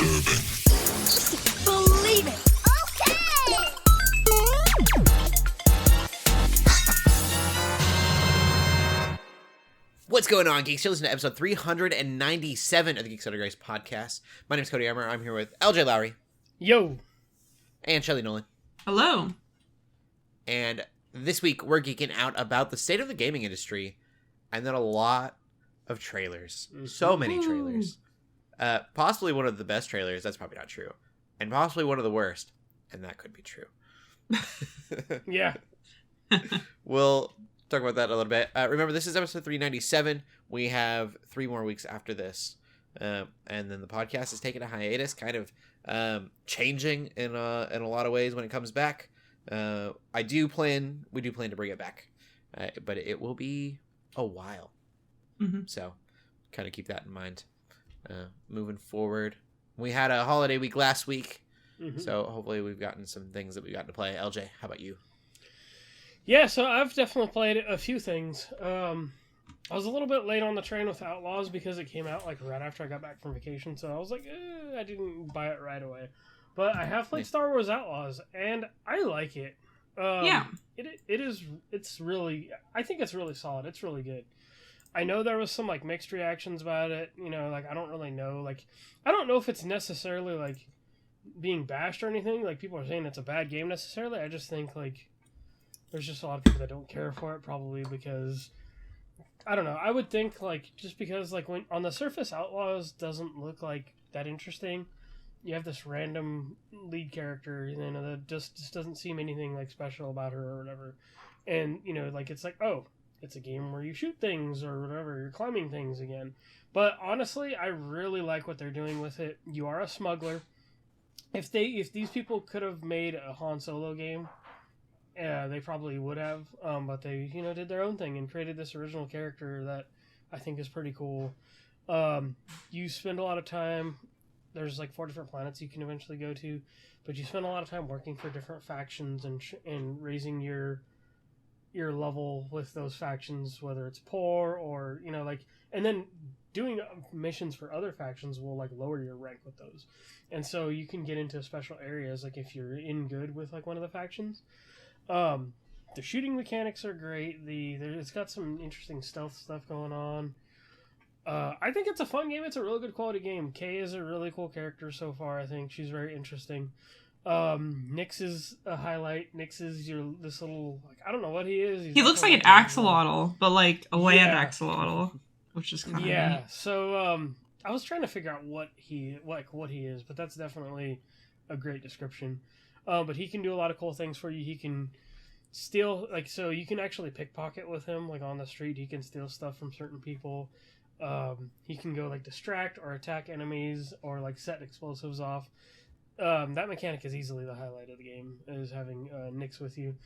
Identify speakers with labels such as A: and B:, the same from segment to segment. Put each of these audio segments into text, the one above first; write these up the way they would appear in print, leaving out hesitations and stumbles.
A: Believe it. Okay.
B: What's going on, Geeks? You're listening to episode 397 of the Geeks Under Grace podcast. My name is Cody Armour. I'm here with Lj.Lowery.
C: Yo.
B: And Shelley Nollan.
D: Hello.
B: And this week, we're geeking out about the state of the gaming industry, and then a lot of trailers. So many trailers. Possibly one of the best trailers. That's probably not true. And possibly one of the worst. And that could be true.
C: Yeah.
B: We'll talk about that a little bit. Remember, this is episode 397. We have 3 more weeks after this. And then the podcast is taking a hiatus, kind of changing in a lot of ways when it comes back. We do plan to bring it back. But it will be a while.
D: Mm-hmm.
B: So kind of keep that in mind. Moving forward. We had a holiday week last week.
C: Mm-hmm.
B: So hopefully we've gotten some things that we've gotten to play. LJ, how about you?
C: Yeah, so I've definitely played a few things. I was a little bit late on the train with Outlaws because it came out like right after I got back from vacation. So I was like, I didn't buy it right away. But I have played Star Wars Outlaws, and I like it.
D: Yeah.
C: It's really, I think it's really solid. It's really good. I know there was some like mixed reactions about it. You know, like I don't really know. Like I don't know if it's necessarily like being bashed or anything. Like people are saying it's a bad game necessarily. I just think like there's just a lot of people that don't care for it, probably because I don't know. I would think like just because like when on the surface Outlaws doesn't look like that interesting. You have this random lead character, you know, that just doesn't seem anything like special about her or whatever. And you know, like it's like, oh, it's a game where you shoot things or whatever, you're climbing things again. But honestly, I really like what they're doing with it. You are a smuggler. If these people could have made a Han Solo game, they probably would have. But they, you know, did their own thing and created this original character that I think is pretty cool. You spend a lot of time. There's like 4 different planets you can eventually go to, but you spend a lot of time working for different factions and raising your level with those factions, whether it's poor or, you know, like, and then doing missions for other factions will like lower your rank with those. And so you can get into special areas, like if you're in good with like one of the factions. The shooting mechanics are great. It's got some interesting stealth stuff going on. I think it's a fun game. It's a really good quality game. Kay is a really cool character so far. I think she's very interesting. Nyx is a highlight. Nyx is this little, like, I don't know what he is.
D: He looks like an axolotl, but like a land axolotl, which is kind of neat.
C: So I was trying to figure out what he is, but that's definitely a great description. But he can do a lot of cool things for you. He can steal, like, so you can actually pickpocket with him, like on the street. He can steal stuff from certain people. He can go like distract or attack enemies or like set explosives off. That mechanic is easily the highlight of the game, is having Nyx with you.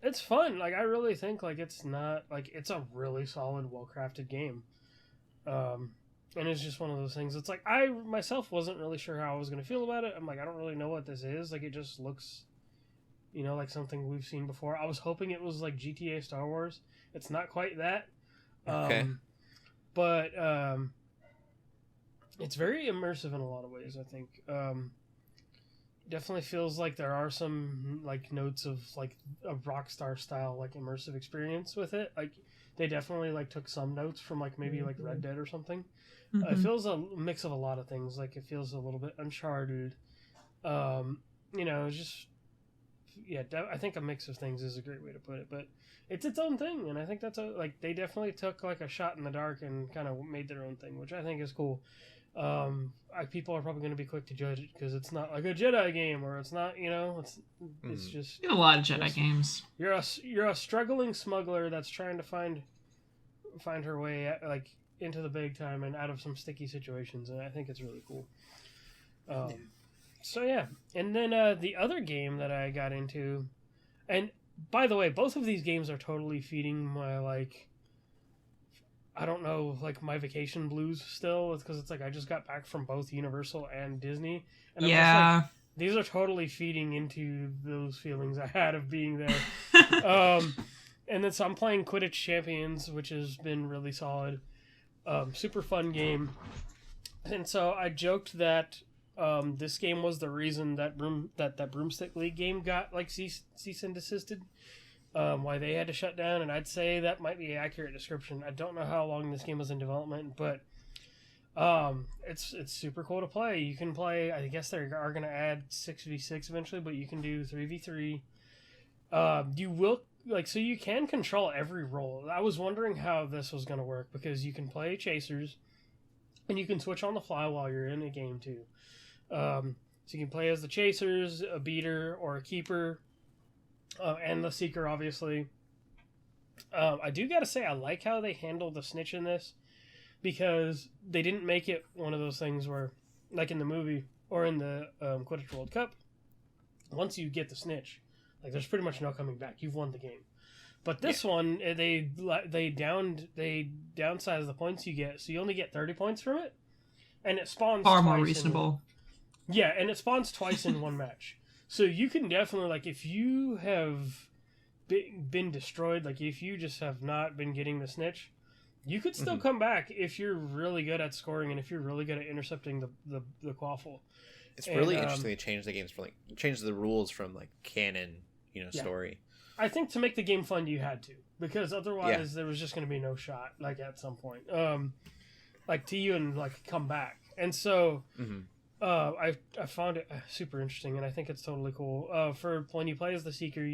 C: It's fun. Like I really think like it's a really solid, well-crafted game. And it's just one of those things. It's like I myself wasn't really sure how I was going to feel about it. I'm like, I don't really know what this is. Like it just looks, you know, like something we've seen before. I was hoping it was like GTA Star Wars. It's not quite that.
B: Okay.
C: But it's very immersive in a lot of ways, I think. Definitely feels like there are some like notes of like a Rockstar style like immersive experience with it. Like they definitely like took some notes from like maybe like Red Dead or something.
D: Mm-hmm.
C: It feels a mix of a lot of things. Like it feels a little bit Uncharted. You know, just yeah, I think a mix of things is a great way to put it, but it's its own thing, and I think that's like they definitely took like a shot in the dark and kind of made their own thing, which I think is cool. People are probably going to be quick to judge it because it's not like a Jedi game, or it's not, you know, it's just
D: a lot of Jedi games.
C: You're a struggling smuggler that's trying to find her way like into the big time and out of some sticky situations, and I think it's really cool. So yeah, and then the other game that I got into, and by the way, both of these games are totally feeding my like, I don't know, like my vacation blues still. It's because it's like I just got back from both Universal and Disney, and I'm just like, these are totally feeding into those feelings I had of being there. And then so I'm playing Quidditch Champions, which has been really solid. Super fun game. And so I joked that this game was the reason that Broomstick League game got like cease and desisted. Why they had to shut down, and I'd say that might be an accurate description. I don't know how long this game was in development, but it's super cool to play. You can play. I guess they are going to add 6v6 eventually, but you can do 3v3. You will so you can control every role. I was wondering how this was going to work because you can play chasers, and you can switch on the fly while you're in a game too. So you can play as the chasers, a beater, or a keeper. And the Seeker, obviously. I do gotta say, I like how they handle the snitch in this, because they didn't make it one of those things where, like in the movie, or in the Quidditch World Cup, once you get the snitch, like there's pretty much no coming back. You've won the game. But this one, they downsized the points you get, so you only get 30 points from it, and it spawns
D: Far
C: twice
D: more reasonable.
C: and it spawns twice in one match. So you can definitely, like, if you have been destroyed, like if you just have not been getting the snitch, you could still come back if you're really good at scoring and if you're really good at intercepting the quaffle.
B: It's really interesting they changed the games for changed the rules from like canon, story.
C: I think to make the game fun, you had to, because otherwise there was just going to be no shot, like at some point, like to even like come back. And so. I found it super interesting, and I think it's totally cool. For when you play as the Seeker,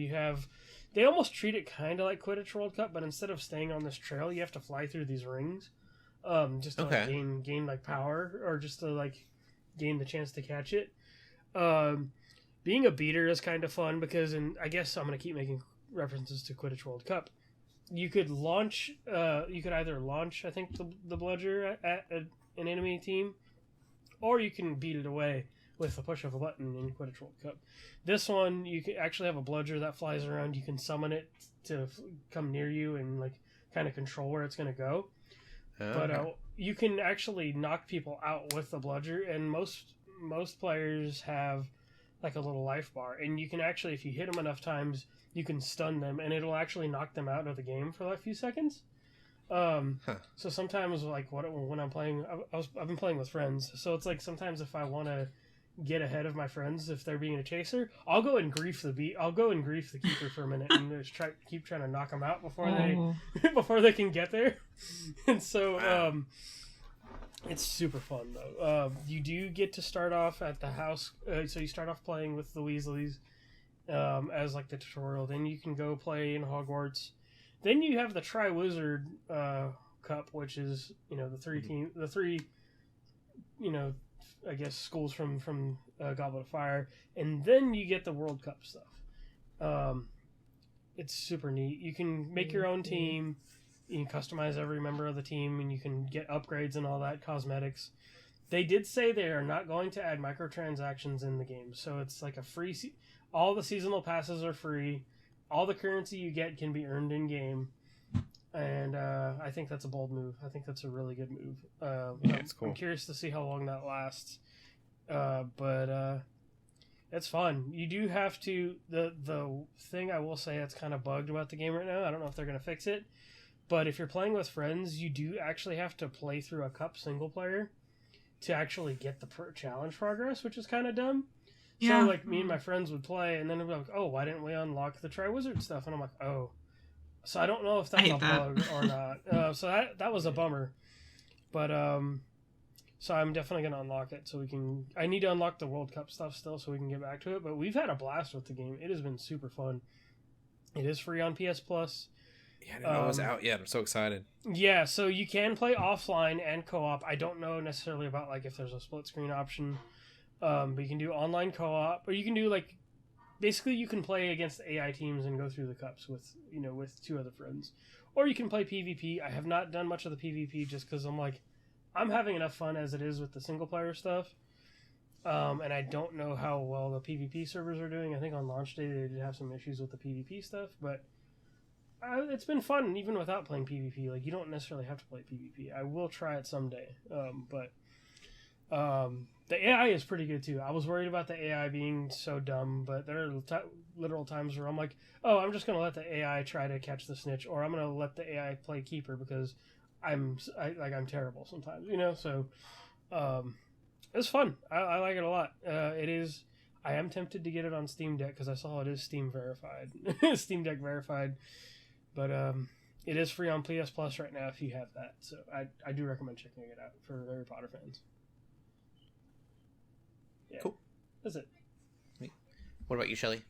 C: they almost treat it kind of like Quidditch World Cup, but instead of staying on this trail, you have to fly through these rings, just to like, gain like power, or just to like gain the chance to catch it. Being a beater is kind of fun because, and I guess I'm gonna keep making references to Quidditch World Cup. You could launch, either launch, I think, the bludger at an enemy team, or you can beat it away with the push of a button in Quidditch World Cup. This one, you can actually have a bludger that flies around. You can summon it to come near you and like kind of control where it's going to go. But you can actually knock people out with the bludger, and most players have like a little life bar, and you can actually, if you hit them enough times, you can stun them, and it'll actually knock them out of the game for like a few seconds. So sometimes, like when I'm playing, I've been playing with friends, so it's like sometimes if I want to get ahead of my friends, if they're being a chaser, I'll go and grief the keeper for a minute and just keep trying to knock them out before they can get there. And so it's super fun though. You do get to start off at the house, so you start off playing with the Weasleys as like the tutorial. Then you can go play in Hogwarts. Then you have the Triwizard Cup, which is the three I guess schools from Goblet of Fire, and then you get the World Cup stuff. It's super neat. You can make your own team. You can customize every member of the team, and you can get upgrades and all that, cosmetics. They did say they are not going to add microtransactions in the game, so it's like a free. All the seasonal passes are free. All the currency you get can be earned in game, and I think that's a bold move. I think that's a really good move.
B: It's cool.
C: I'm curious to see how long that lasts, but it's fun. You do have to. The thing I will say that's kind of bugged about the game right now, I don't know if they're going to fix it, but if you're playing with friends, you do actually have to play through a cup single player to actually get the challenge progress, which is kind of dumb.
D: Yeah.
C: So, like, me and my friends would play, and then they'd be like, oh, why didn't we unlock the Triwizard stuff? And I'm like, oh. So I don't know if that's a bug or not. So that was a bummer. But, so I'm definitely going to unlock it so we can... I need to unlock the World Cup stuff still so we can get back to it, but we've had a blast with the game. It has been super fun. It is free on PS Plus.
B: Yeah, I didn't know it was out yet. I'm so excited.
C: Yeah, so you can play offline and co-op. I don't know necessarily about, like, if there's a split screen option. But you can do online co-op, or you can do like, basically you can play against AI teams and go through the cups with two other friends, or you can play PvP. I have not done much of the PvP just because I'm having enough fun as it is with the single player stuff, and I don't know how well the PvP servers are doing. I think on launch day they did have some issues with the PvP stuff, but it's been fun even without playing PvP. Like, you don't necessarily have to play PvP. I will try it someday, but. The AI is pretty good too. I was worried about the AI being so dumb, but there are literal times where I'm like, oh, I'm just going to let the AI try to catch the snitch, or I'm going to let the AI play keeper because I'm terrible sometimes, so It's fun. I like it a lot. It is. I am tempted to get it on Steam Deck because I saw it is Steam verified, Steam Deck verified. But it is free on PS Plus right now if you have that. So I do recommend checking it out for Harry Potter fans. Yeah.
B: Cool.
C: That's it.
B: What about you, Shelley?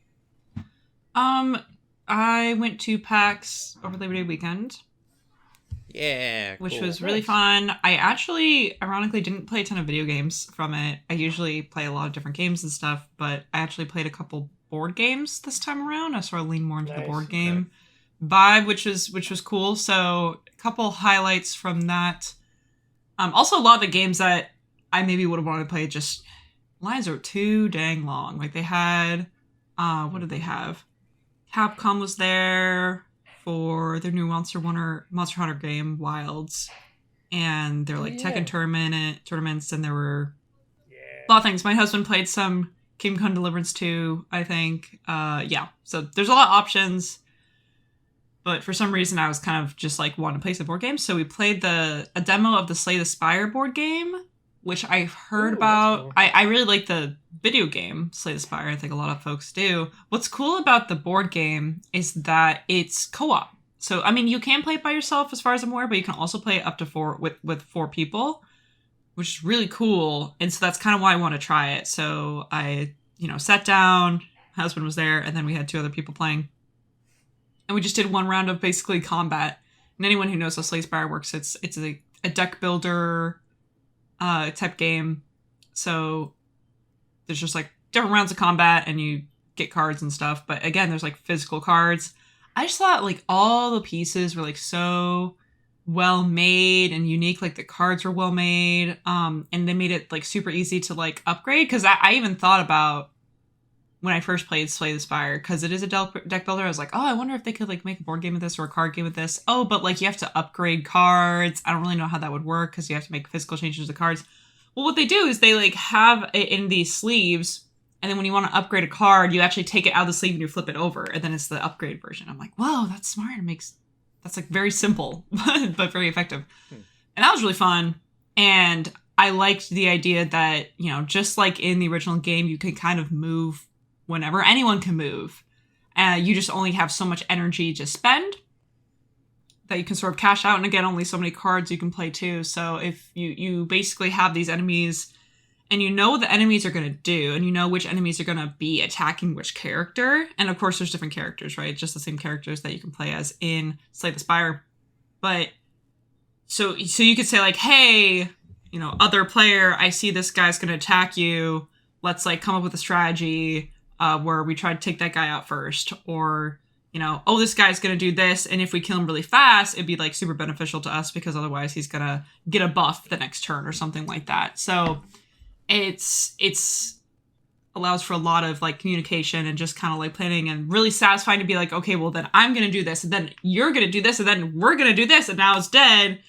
D: I went to PAX over Labor Day weekend.
B: Yeah,
D: which
B: cool.
D: was really fun. I actually, ironically, didn't play a ton of video games from it. I usually play a lot of different games and stuff, but I actually played a couple board games this time around. I sort of leaned more into the board game vibe, which was cool. So a couple highlights from that. Also, a lot of the games that I maybe would have wanted to play, just lines are too dang long. Like they had, what did they have? Capcom was there for their new Monster Hunter game, Wilds, and they're like Tekken tournaments, and there were a lot of things. My husband played some Kingdom Come Deliverance 2, I think. So there's a lot of options, but for some reason I was kind of just like wanting to play some board games, so we played a demo of the Slay the Spire board game, which I've heard about. Cool. I really like the video game Slay the Spire. I think a lot of folks do. What's cool about the board game is that it's co-op. So, I mean, you can play it by yourself as far as I'm aware, but you can also play it up to 4 with 4 people, which is really cool. And so that's kind of why I want to try it. So I, sat down, my husband was there, and then we had 2 other people playing. And we just did 1 round of basically combat. And anyone who knows how Slay the Spire works, it's a deck builder type game. So there's just like different rounds of combat and you get cards and stuff. But again, there's like physical cards. I just thought like all the pieces were like so well made and unique. Like the cards were well made. And they made it like super easy to like upgrade. Cause I even thought about when I first played Slay the Spire, cause it is a deck builder. I was like, oh, I wonder if they could like make a board game with this or a card game with this. Oh, but like you have to upgrade cards. I don't really know how that would work cause you have to make physical changes to the cards. Well, what they do is they like have it in these sleeves, and then when you want to upgrade a card, you actually take it out of the sleeve and you flip it over, and then it's the upgrade version. I'm like, whoa, that's smart. That's like very simple, but very effective. And that was really fun. And I liked the idea that, just like in the original game, you can kind of move whenever. Anyone can move. You just only have so much energy to spend that you can sort of cash out, and again, only so many cards you can play too. So if you basically have these enemies and you know what the enemies are going to do, and you know which enemies are going to be attacking which character, and of course there's different characters, right? Just the same characters that you can play as in Slay the Spire. But so you could say like, hey, other player, I see this guy's going to attack you. Let's like come up with a strategy where we try to take that guy out first, or oh, this guy's going to do this, and if we kill him really fast, it'd be, like, super beneficial to us, because otherwise he's going to get a buff the next turn or something like that. So it's allows for a lot of, like, communication and just kind of, like, planning, and really satisfying to be like, okay, well, then I'm going to do this, and then you're going to do this, and then we're going to do this, and now it's dead.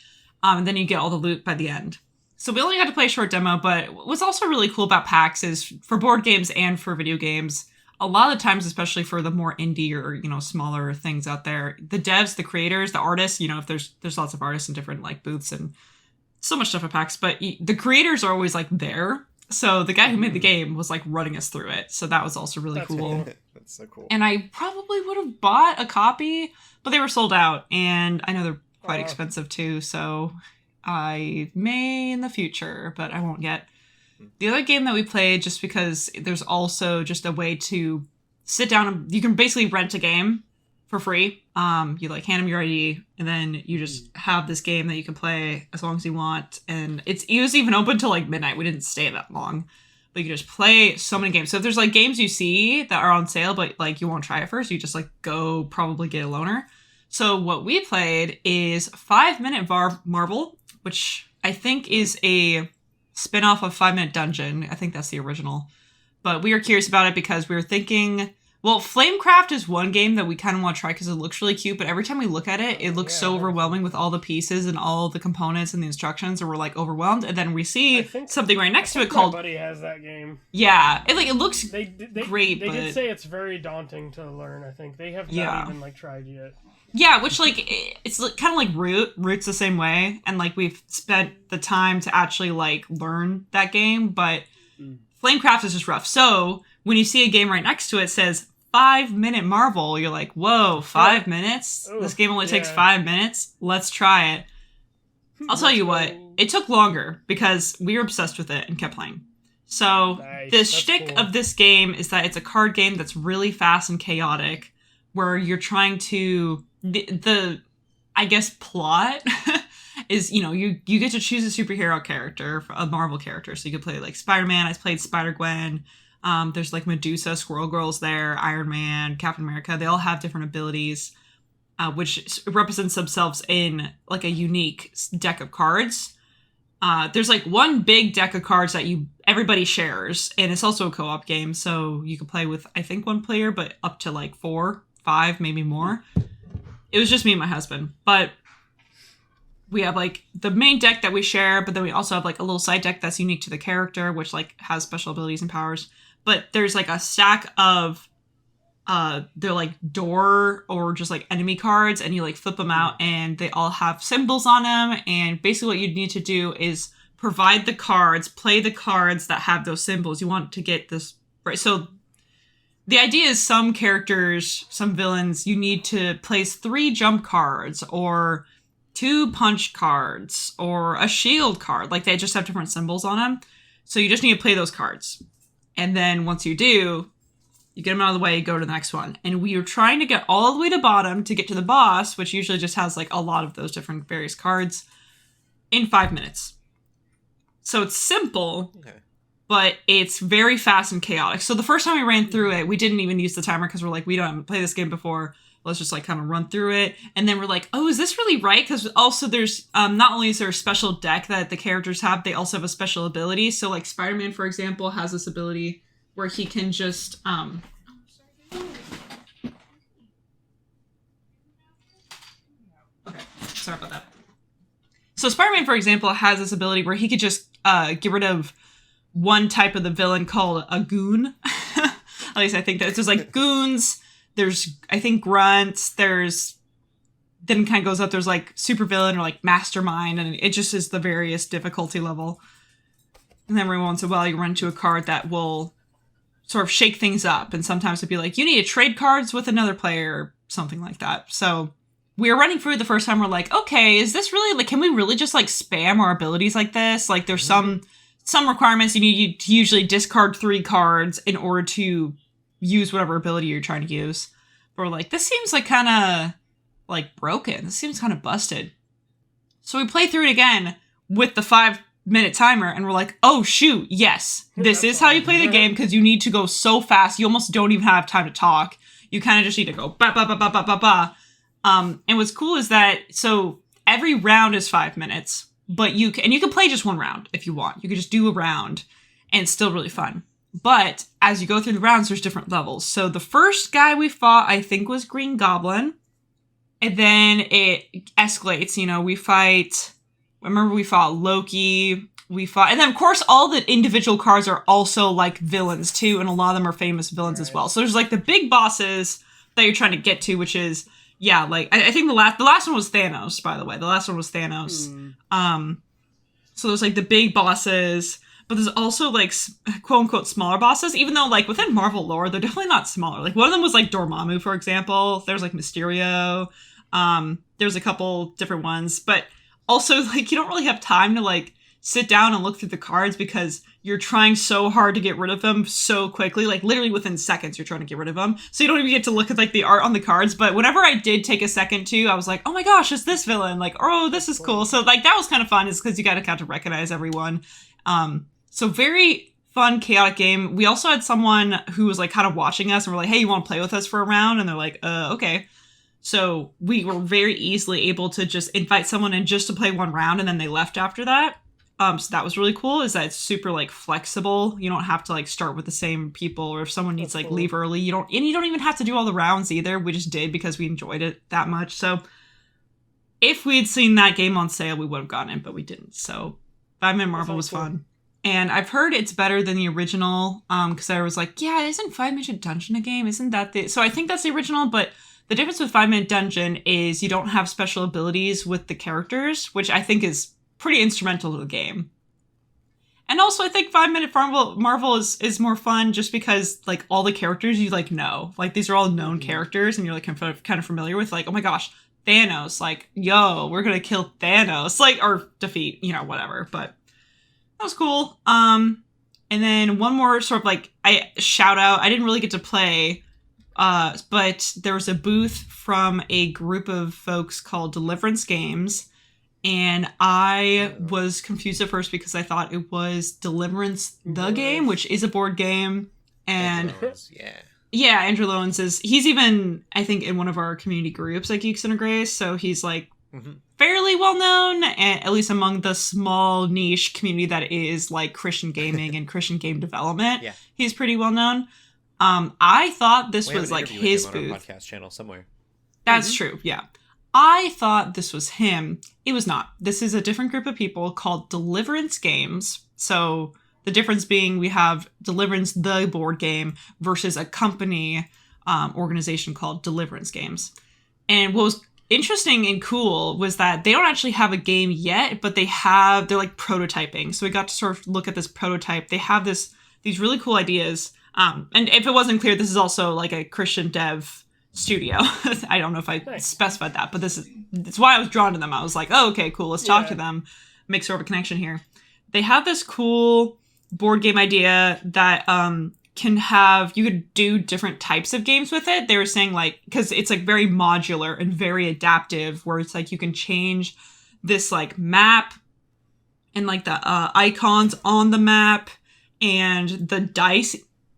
D: And then you get all the loot by the end. So we only got to play a short demo, but what's also really cool about PAX is for board games and for video games, a lot of times, especially for the more indie or, smaller things out there, the devs, the creators, the artists, if there's lots of artists in different like booths and so much stuff at PAX, but the creators are always like there. So the guy who made the game was like running us through it. So that was also really cool.
B: That's so cool.
D: And I probably would have bought a copy, but they were sold out, and I know they're quite expensive too. So I may in the future, but I won't yet. The other game that we played, just because there's also just a way to sit down and you can basically rent a game for free. You like hand them your ID, and then you just have this game that you can play as long as you want. And it was even open till like midnight. We didn't stay that long, but you can just play so many games. So if there's like games you see that are on sale, but like you won't try it first, you just like go probably get a loaner. So what we played is 5 Minute Marvel, which I think is a spin-off of 5 Minute Dungeon. I think that's the original. But we were curious about it because we were thinking, well, Flamecraft is one game that we kind of want to try because it looks really cute, but every time we look at it, it looks so overwhelming with all the pieces and all the components and the instructions, and we're like overwhelmed. And then we see something right next to it called...
C: My buddy has that game.
D: Yeah. It looks great,
C: They did say it's very daunting to learn, I think. They have not even like tried yet.
D: Yeah, which, like, it's kind of like Root's the same way, and, like, we've spent the time to actually, like, learn that game, but Flamecraft is just rough. So, when you see a game right next to it says 5-minute Marvel, you're like, whoa, 5 minutes?
C: Ooh,
D: This game only takes 5 minutes? Let's try it. I'll tell you what, it took longer because we were obsessed with it and kept playing. So, the shtick of this game is that it's a card game that's really fast and chaotic, where you're trying to... The I guess, plot is, you know, you get to choose a superhero character, a Marvel character. So you could play, like, Spider-Man. I played Spider-Gwen. There's, like, Medusa, Squirrel Girl's there, Iron Man, Captain America. They all have different abilities, which represents themselves in, like, a unique deck of cards. There's, like, one big deck of cards that everybody shares, and it's also a co-op game, so you can play with, I think, one player, but up to, like, 4, 5, maybe more. It was just me and my husband, but we have, like, the main deck that we share, but then we also have, like, a little side deck that's unique to the character, which, like, has special abilities and powers. But there's, like, a stack of, they're, like, door or just, like, enemy cards, and you, like, flip them out, and they all have symbols on them, and basically what you need to do is provide the cards, play the cards that have those symbols. You want to get this, right? So the idea is some characters, some villains, you need to place 3 jump cards, or 2 punch cards, or a shield card. Like, they just have different symbols on them. So you just need to play those cards. And then once you do, you get them out of the way, go to the next one. And we are trying to get all the way to bottom to get to the boss, which usually just has, like, a lot of those different various cards, in 5 minutes. So it's simple, but it's very fast and chaotic. So the first time we ran through it, we didn't even use the timer because we're like, we don't play this game before. Let's just, like, kind of run through it. And then we're like, oh, is this really right? Because also there's, not only is there a special deck that the characters have, they also have a special ability. So, like, Spider-Man, for example, has this ability where he can just, okay, sorry about that. So Spider-Man, for example, has this ability where he could just get rid of one type of the villain called a goon. At least I think that there's, like, goons. There's, I think, grunts. Then it kind of goes up. There's, like, supervillain or, like, mastermind, and it just is the various difficulty level. And then every once in a while, you run into a card that will sort of shake things up. And sometimes it'd be like, you need to trade cards with another player, or something like that. So we were running through it the first time. We're like, okay, is this really, like, can we really just, like, spam our abilities like this? Like, there's some requirements. You need to usually discard 3 cards in order to use whatever ability you're trying to use. But we're like, this seems, like, kind of, like, broken. This seems kind of busted. So we play through it again with the 5-minute timer, and we're like, oh, shoot, yes. This is how you play the game, because you need to go so fast. You almost don't even have time to talk. You kind of just need to go ba ba ba ba ba ba ba. And what's cool is that, so every round is 5 minutes, but you can play just one round if you want. You could just do a round, and it's still really fun. But as you go through the rounds, there's different levels. So the first guy we fought, I think, was Green Goblin. And then it escalates, you know, we fought Loki, and then, of course, all the individual cards are also, like, villains, too, and a lot of them are famous villains as well. So there's, like, the big bosses that you're trying to get to, which is, yeah, like, I think the last one was Thanos, by the way. The last one was Thanos. So there's, like, the big bosses, but there's also, like, quote-unquote smaller bosses, even though, like, within Marvel lore, they're definitely not smaller. Like, one of them was, like, Dormammu, for example. There's, like, Mysterio. There's a couple different ones, but also, like, you don't really have time to, like, sit down and look through the cards because you're trying so hard to get rid of them so quickly. Like, literally within seconds, you're trying to get rid of them. So you don't even get to look at, like, the art on the cards. But whenever I did take a second to, I was like, oh my gosh, it's this villain. Like, oh, this is cool. So, like, that was kind of fun, is because you got to kind of recognize everyone. So very fun, chaotic game. We also had someone who was, like, kind of watching us, and we're like, hey, you want to play with us for a round? And they're like, okay. So we were very easily able to just invite someone in just to play one round, and then they left after that. So that was really cool, is that it's super, like, flexible. You don't have to, like, start with the same people, or if someone needs to, like, leave early, you don't even have to do all the rounds either. We just did because we enjoyed it that much. So if we had seen that game on sale, we would have gotten it, but we didn't. So 5-Minute Marvel was fun. And I've heard it's better than the original, because I was like, yeah, isn't 5-Minute Dungeon a game? Isn't that the... So I think that's the original, but the difference with 5 Minute Dungeon is you don't have special abilities with the characters, which I think is pretty instrumental to the game. And also, I think 5 Minute Marvel is more fun just because, like, all the characters you, like, know. Like, these are all known characters, and you're, like, kind of familiar with, like, oh my gosh, Thanos. Like, yo, we're gonna kill Thanos. Like, or defeat, whatever. But that was cool. And then one more sort of, like, shout out. I didn't really get to play, but there was a booth from a group of folks called Deliverance Games. And I was confused at first because I thought it was Deliverance the Game, which is a board game. And Andrew Lowndes he's even, I think, in one of our community groups at Geeks Under Grace. So he's like fairly well known, at least among the small niche community that is like Christian gaming and Christian game development. Yeah. He's pretty well known. I thought this was like his booth. On our
B: podcast channel somewhere.
D: That's true. Yeah. I thought this was him. It was not. This is a different group of people called Deliverance Games. So the difference being we have Deliverance, the board game, versus a company organization called Deliverance Games. And what was interesting and cool was that they don't actually have a game yet, but they're like prototyping. So we got to sort of look at this prototype. They have these really cool ideas. And if it wasn't clear, this is also like a Christian dev studio. I don't know if I specified that, but it's why I was drawn to them. I was like, oh, okay, cool. Let's talk to them. Make sort of a connection here. They have this cool board game idea that you could do different types of games with it. They were saying like, because it's like very modular and very adaptive, where it's like you can change this like map and like the icons on the map, and the dice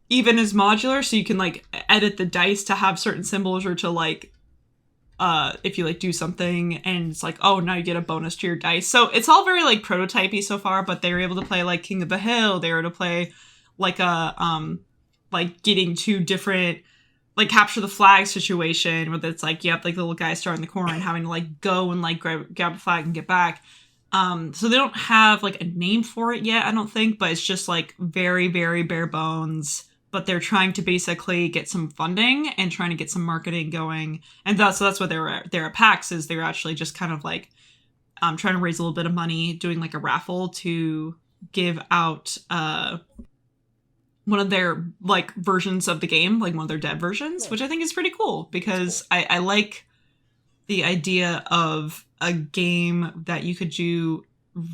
D: even is modular, so you can like edit the dice to have certain symbols, or to like if you like do something and it's like, oh, now you get a bonus to your dice. So it's all very like prototypey so far, but they were able to play like King of the Hill. They were to play like a like getting two different like capture the flag situation, where it's like, yep, like the little guy starting in the corner and having to like go and like grab a flag and get back. So they don't have like a name for it yet, I don't think, but it's just like very, very bare bones. But they're trying to basically get some funding and trying to get some marketing going. And that's what they're at PAX, is they're actually just kind of like trying to raise a little bit of money, doing like a raffle to give out one of their like versions of the game, like one of their dev versions, which I think is pretty cool, because I like the idea of a game that you could do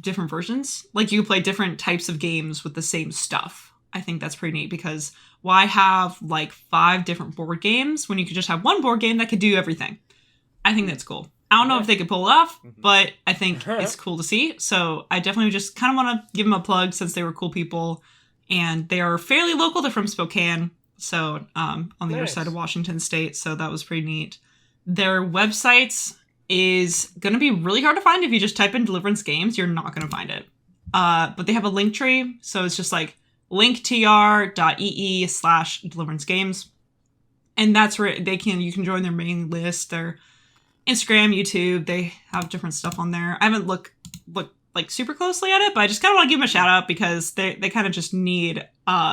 D: different versions. Like you could play different types of games with the same stuff. I think that's pretty neat, because why have like 5 different board games when you could just have one board game that could do everything? I think that's cool. I don't know if they could pull it off, but I think it's cool to see. So I definitely just kind of want to give them a plug, since they were cool people, and they are fairly local. They're from Spokane, so on the other side of Washington State. So that was pretty neat. Their websites is going to be really hard to find. If you just type in Deliverance Games, you're not going to find it. But they have a link tree. So it's just like linktr.ee/Deliverance Games. And that's where you can join their mailing list, their Instagram, YouTube. They have different stuff on there. I haven't looked like super closely at it, but I just kind of want to give them a shout out, because they kind of just need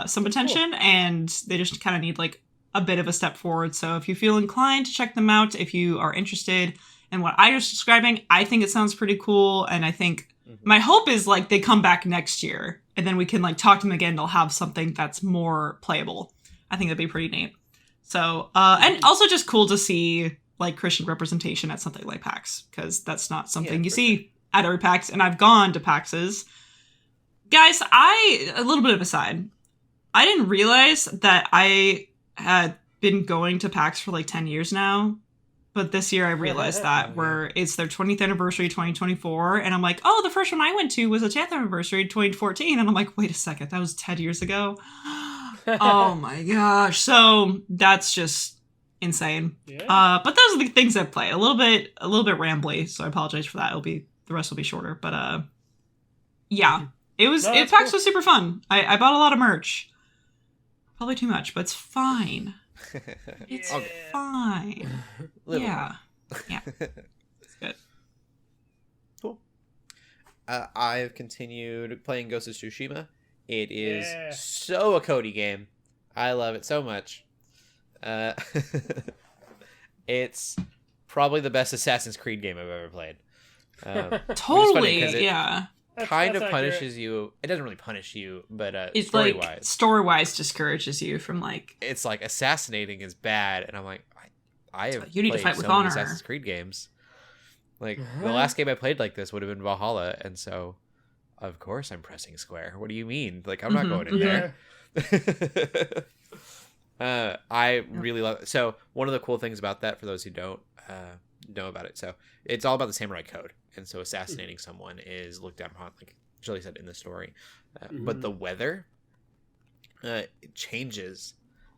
D: some attention, and they just kind of need like a bit of a step forward. So if you feel inclined to check them out, if you are interested in what I was describing, I think it sounds pretty cool. And I think my hope is like they come back next year, and then we can like talk to them again. They'll have something that's more playable. I think that'd be pretty neat. So, and also just cool to see like Christian representation at something like PAX, because that's not something you see at every PAX. And I've gone to PAXs. Guys, a little bit of a side. I didn't realize that I had been going to PAX for like 10 years now. But this year I realized that, where it's their 20th anniversary, 2024. And I'm like, oh, the first one I went to was the 10th anniversary, 2014. And I'm like, wait a second, that was 10 years ago. Oh my gosh. So that's just insane. Yeah. But those are the things that play. A little bit rambly. So I apologize for that. The rest will be shorter. But yeah, PAX cool. Was super fun. I bought a lot of merch. Probably too much, but it's fine. It's fine. Yeah. It's good.
B: Cool. I've continued playing Ghost of Tsushima. It is so a Cody game. I love it so much. it's probably the best Assassin's Creed game I've ever played.
D: Totally,
B: it
D: yeah.
B: kind of
C: That's
B: punishes you. It doesn't really punish you, but
D: It's
B: story-wise.
D: like story-wise discourages you from like.
B: It's like assassinating is bad, and I'm like, I have
D: You need to
B: played
D: fight with
B: so many
D: honor.
B: Assassin's Creed games. Like the last game I played like this would have been Valhalla, and so of course I'm pressing square. What do you mean? Like I'm not going in there. I really love it. So one of the cool things about that, for those who don't know about it, so it's all about the samurai code, and so assassinating someone is looked down upon, like Shelley said in the story. But the weather it changes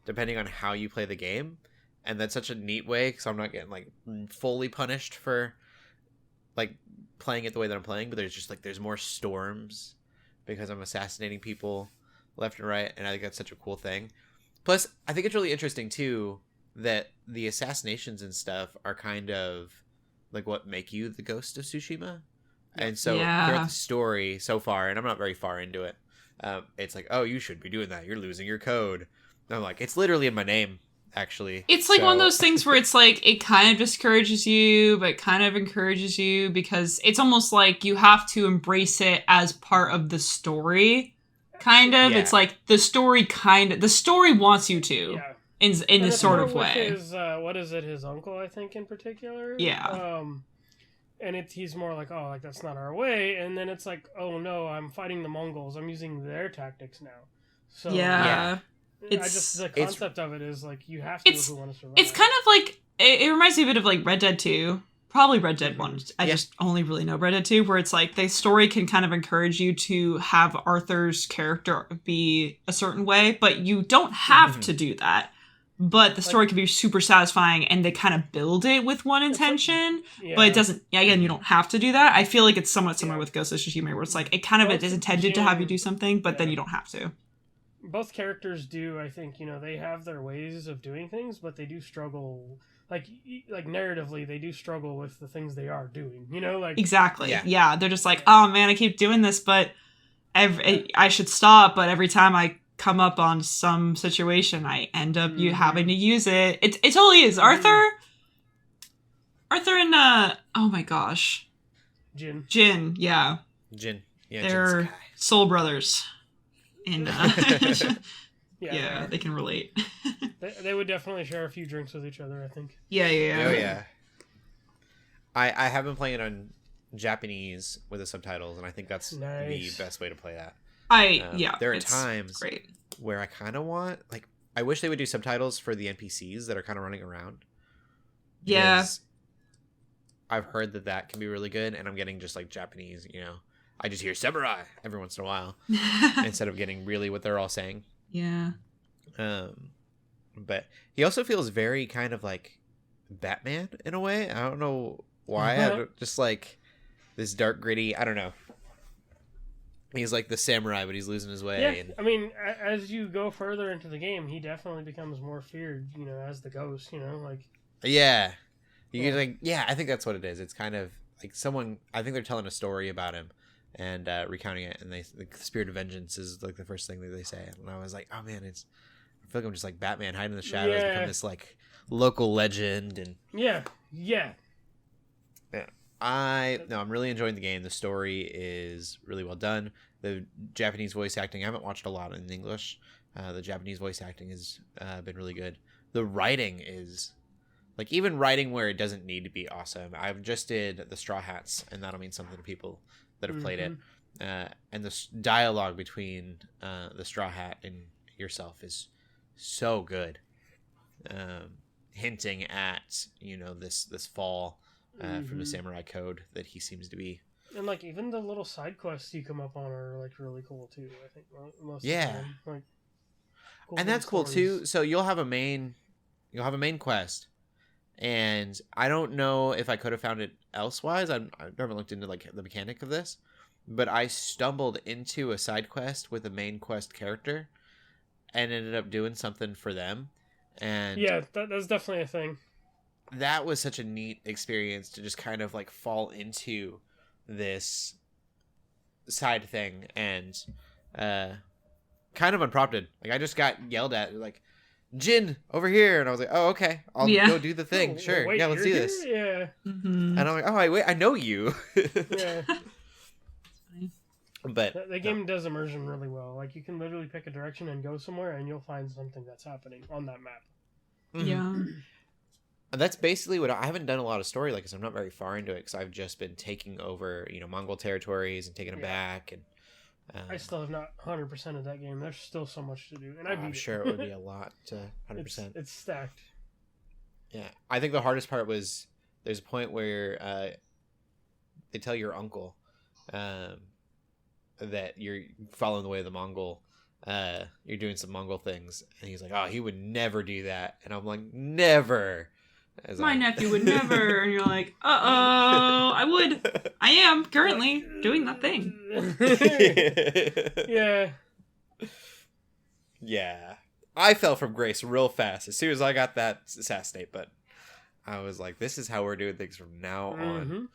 B: depending on how you play the game, and that's such a neat way, because I'm not getting like fully punished for like playing it the way that I'm playing, but there's more storms because I'm assassinating people left and right, and I think that's such a cool thing. Plus, I think it's really interesting too that the assassinations and stuff are kind of like what make you the Ghost of Tsushima. And so throughout the story so far, and I'm not very far into it, it's like, oh, you shouldn't be doing that. You're losing your code. And I'm like, it's literally in my name, actually.
D: It's like one of those things where it's like it kind of discourages you, but kind of encourages you, because it's almost like you have to embrace it as part of the story. Kind of.
B: Yeah.
D: It's like the story wants you to in this sort of way.
C: His, what is it? His uncle, I think, in particular.
D: Yeah.
C: And he's more like, oh, like that's not our way. And then it's like, oh no, I'm fighting the Mongols. I'm using their tactics now. So
D: Yeah.
C: the concept of it is like you have to if you want to survive.
D: It's kind of like it reminds me a bit of like Red Dead 2. Probably Red Dead 1. I just only really know Red Dead 2, where it's like the story can kind of encourage you to have Arthur's character be a certain way, but you don't have to do that. But the story can be super satisfying, and they kind of build it with one intention, but it doesn't, again, you don't have to do that. I feel like it's somewhat similar with Ghost of Tsushima, where it's like, it kind of is intended to have you do something, but then you don't have to.
C: Both characters do, I think, they have their ways of doing things, but they do struggle, like narratively, they do struggle with the things they are doing, like...
D: Exactly, yeah. They're just like, oh man, I keep doing this, but I should stop, but every time I come up on some situation, I end up having to use it. It totally is. Arthur and oh my gosh. Jin, yeah.
B: Jin. Yeah,
D: they're soul brothers. And
C: yeah,
D: they can relate.
C: they would definitely share a few drinks with each other, I think.
B: Oh yeah. I have been playing it on Japanese with the subtitles, and I think that's the best way to play that. There are times where I kind of want, like, I wish they would do subtitles for the NPCs that are kind of running around.
D: Yeah.
B: I've heard that can be really good, and I'm getting just like Japanese, I just hear samurai every once in a while instead of getting really what they're all saying.
D: Yeah.
B: But he also feels very kind of like Batman in a way. I don't know why. Just like this dark, gritty, I don't know. He's like the samurai, but he's losing his way.
C: Yeah, I mean, as you go further into the game, he definitely becomes more feared, as the ghost, like...
B: Yeah. I think that's what it is. It's kind of like someone, I think they're telling a story about him and recounting it, and the spirit of vengeance is like the first thing that they say. And I was like, oh man, I feel like I'm just like Batman hiding in the shadows, become this like local legend. And I'm really enjoying the game. The story is really well done. The Japanese voice acting, I haven't watched a lot in English. The Japanese voice acting has been really good. The writing is, like, even writing where it doesn't need to be awesome. I just did the Straw Hats, and that'll mean something to people that have played it. And the dialogue between the Straw Hat and yourself is so good. Hinting at, this fall from the samurai code that he seems to be.
C: And like even the little side quests you come up on are like really cool too. I think most of the time. Like, cool,
B: and that's cool too. So you'll have a main quest, and I don't know if I could have found it elsewise. I've never looked into like the mechanic of this, but I stumbled into a side quest with a main quest character, and ended up doing something for them. And
C: yeah, that's definitely a thing.
B: That was such a neat experience to just kind of like fall into this side thing, and kind of unprompted. Like I just got yelled at, like, Jin, over here. And I was like, oh, okay. I'll go do the thing.
C: Oh,
B: sure.
C: wait,
B: Yeah, let's do
C: you're
B: this.
C: here? Yeah.
D: Mm-hmm.
B: And I'm like, oh, I know you.
C: Yeah.
B: But
C: The game does immersion really well. Like, you can literally pick a direction and go somewhere, and you'll find something that's happening on that map.
B: Mhm.
D: Yeah.
B: And that's basically what I haven't done a lot of story, like, because I'm not very far into it, because I've just been taking over, Mongol territories and taking them back. And
C: I still have not 100% of that game. There's still so much to do. And I beat
B: I'm sure it would be a lot to 100%.
C: It's stacked.
B: Yeah. I think the hardest part was there's a point where they tell your uncle that you're following the way of the Mongol. You're doing some Mongol things. And he's like, oh, he would never do that. And I'm like, never.
D: My nephew would never. And you're like, uh-oh, I would. I am currently doing that thing.
C: Yeah.
B: Yeah. I fell from grace real fast as soon as I got that assassinate, but I was like, this is how we're doing things from now on.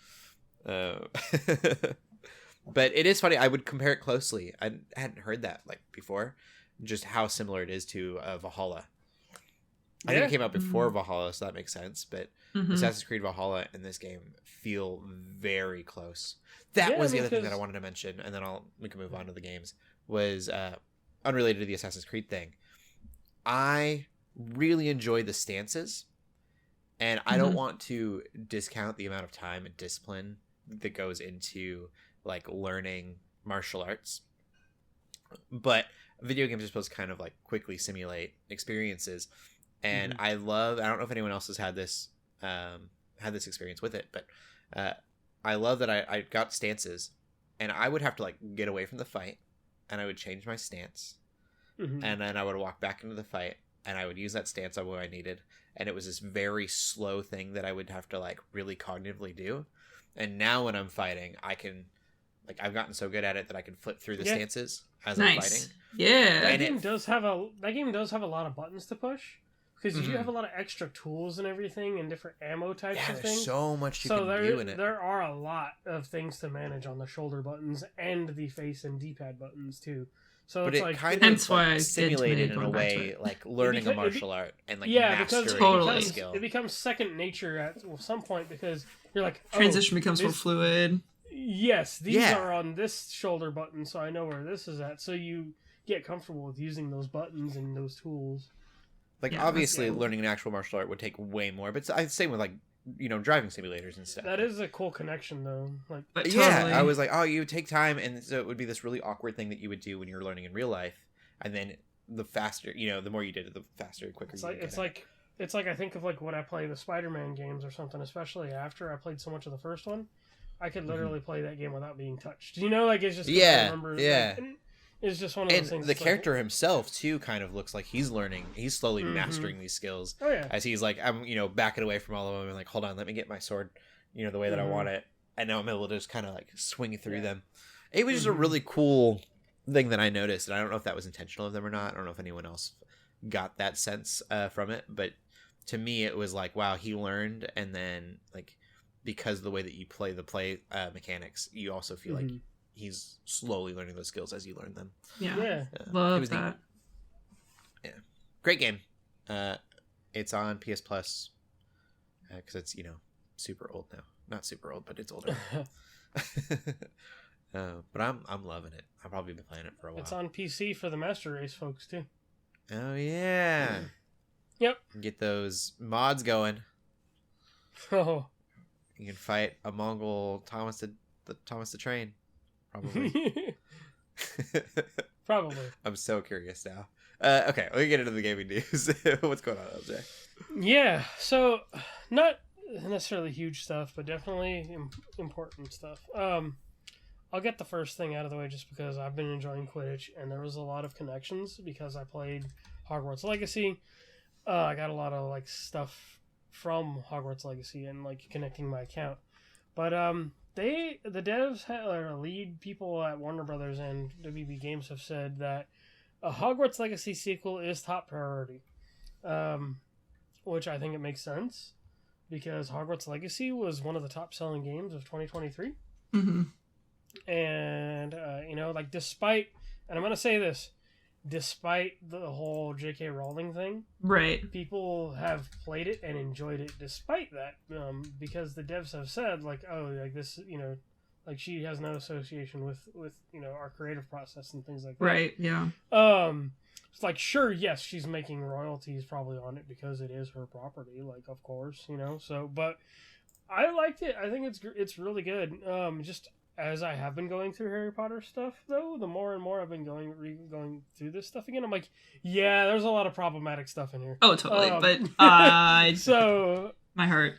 B: But it is funny. I would compare it closely. I hadn't heard that before, just how similar it is to Valhalla. I think it came out before Valhalla, so that makes sense. But Assassin's Creed Valhalla and this game feel very close. That was the other thing that I wanted to mention, and then we can move on to the games, was unrelated to the Assassin's Creed thing. I really enjoy the stances, and I don't want to discount the amount of time and discipline that goes into learning martial arts. But video games are supposed to kind of quickly simulate experiences. And I don't know if anyone else has had this experience with it, but I love that I got stances, and I would have to get away from the fight, and I would change my stance, and then I would walk back into the fight, and I would use that stance on what I needed, and it was this very slow thing that I would have to really cognitively do. And now when I'm fighting, I can I've gotten so good at it that I can flip through the stances as I'm fighting.
D: Yeah,
C: that game does have a lot of buttons to push. Because you do have a lot of extra tools and everything and different ammo types of things.
B: There's so much you can do in it.
C: There are a lot of things to manage on the shoulder buttons and the face and D-pad buttons too. So
B: but
C: it's
B: it kind
C: of
B: simulated in a way learning a martial art and mastering a skill.
C: It becomes second nature at some point because you're like,
D: transition becomes more fluid.
C: Yes, these are on this shoulder button, so I know where this is at. So you get comfortable with using those buttons and those tools.
B: Obviously, learning an actual martial art would take way more, but it's same with driving simulators and stuff.
C: That is a cool connection, though.
D: But totally.
B: I was like, oh, you would take time, and so it would be this really awkward thing that you would do when you're learning in real life, and then the faster, the more you did it, the faster, quicker. It's
C: like I think of when I play the Spider-Man games or something, especially after I played so much of the first one, I could literally play that game without being touched. It's just I remember, it's just one of those things.
B: And the character himself too kind of looks like he's learning. He's slowly mastering these skills.
C: Oh yeah.
B: As he's I'm backing away from all of them and hold on, let me get my sword, the way that I want it. And now I'm able to just kind of swing through them. It was just a really cool thing that I noticed, and I don't know if that was intentional of them or not. I don't know if anyone else got that sense from it, but to me it was wow, he learned, and then because of the way that you play the mechanics, you also feel like he's slowly learning those skills as you learn them.
C: Yeah.
D: Love that.
B: Yeah. Great game. It's on PS Plus because it's, super old now. Not super old, but it's older. But I'm loving it. I'll probably be playing it for a while.
C: It's on PC for the Master Race folks, too.
B: Oh, yeah.
C: Yep.
B: Get those mods going.
C: Oh.
B: You can fight a Mongol Thomas the Train. Probably.
C: Probably.
B: I'm so curious now. Okay, let me get into the gaming news. What's going on, LJ?
C: Yeah, so not necessarily huge stuff, but definitely important stuff. I'll get the first thing out of the way just because I've been enjoying Quidditch, and there was a lot of connections because I played Hogwarts Legacy. I got a lot of stuff from Hogwarts Legacy and connecting my account, but the devs or lead people at Warner Brothers and WB Games have said that a Hogwarts Legacy sequel is top priority, which I think it makes sense because Hogwarts Legacy was one of the top selling games of 2023.
D: Mm-hmm.
C: And despite, and I'm gonna say this, despite the whole J.K. Rowling thing,
D: Right.
C: people have played it and enjoyed it despite that, because the devs have said, like, oh, like this, like she has no association with our creative process and things like that.
D: Right, yeah.
C: It's like, sure, yes, she's making royalties probably on it because it is her property, like, of course, so, but I liked it. I think it's really good. Just as I have been going through Harry Potter stuff, though, the more and more I've been going through this stuff again, I'm like, yeah, there's a lot of problematic stuff in here.
D: Oh, totally. But
C: so
D: my heart.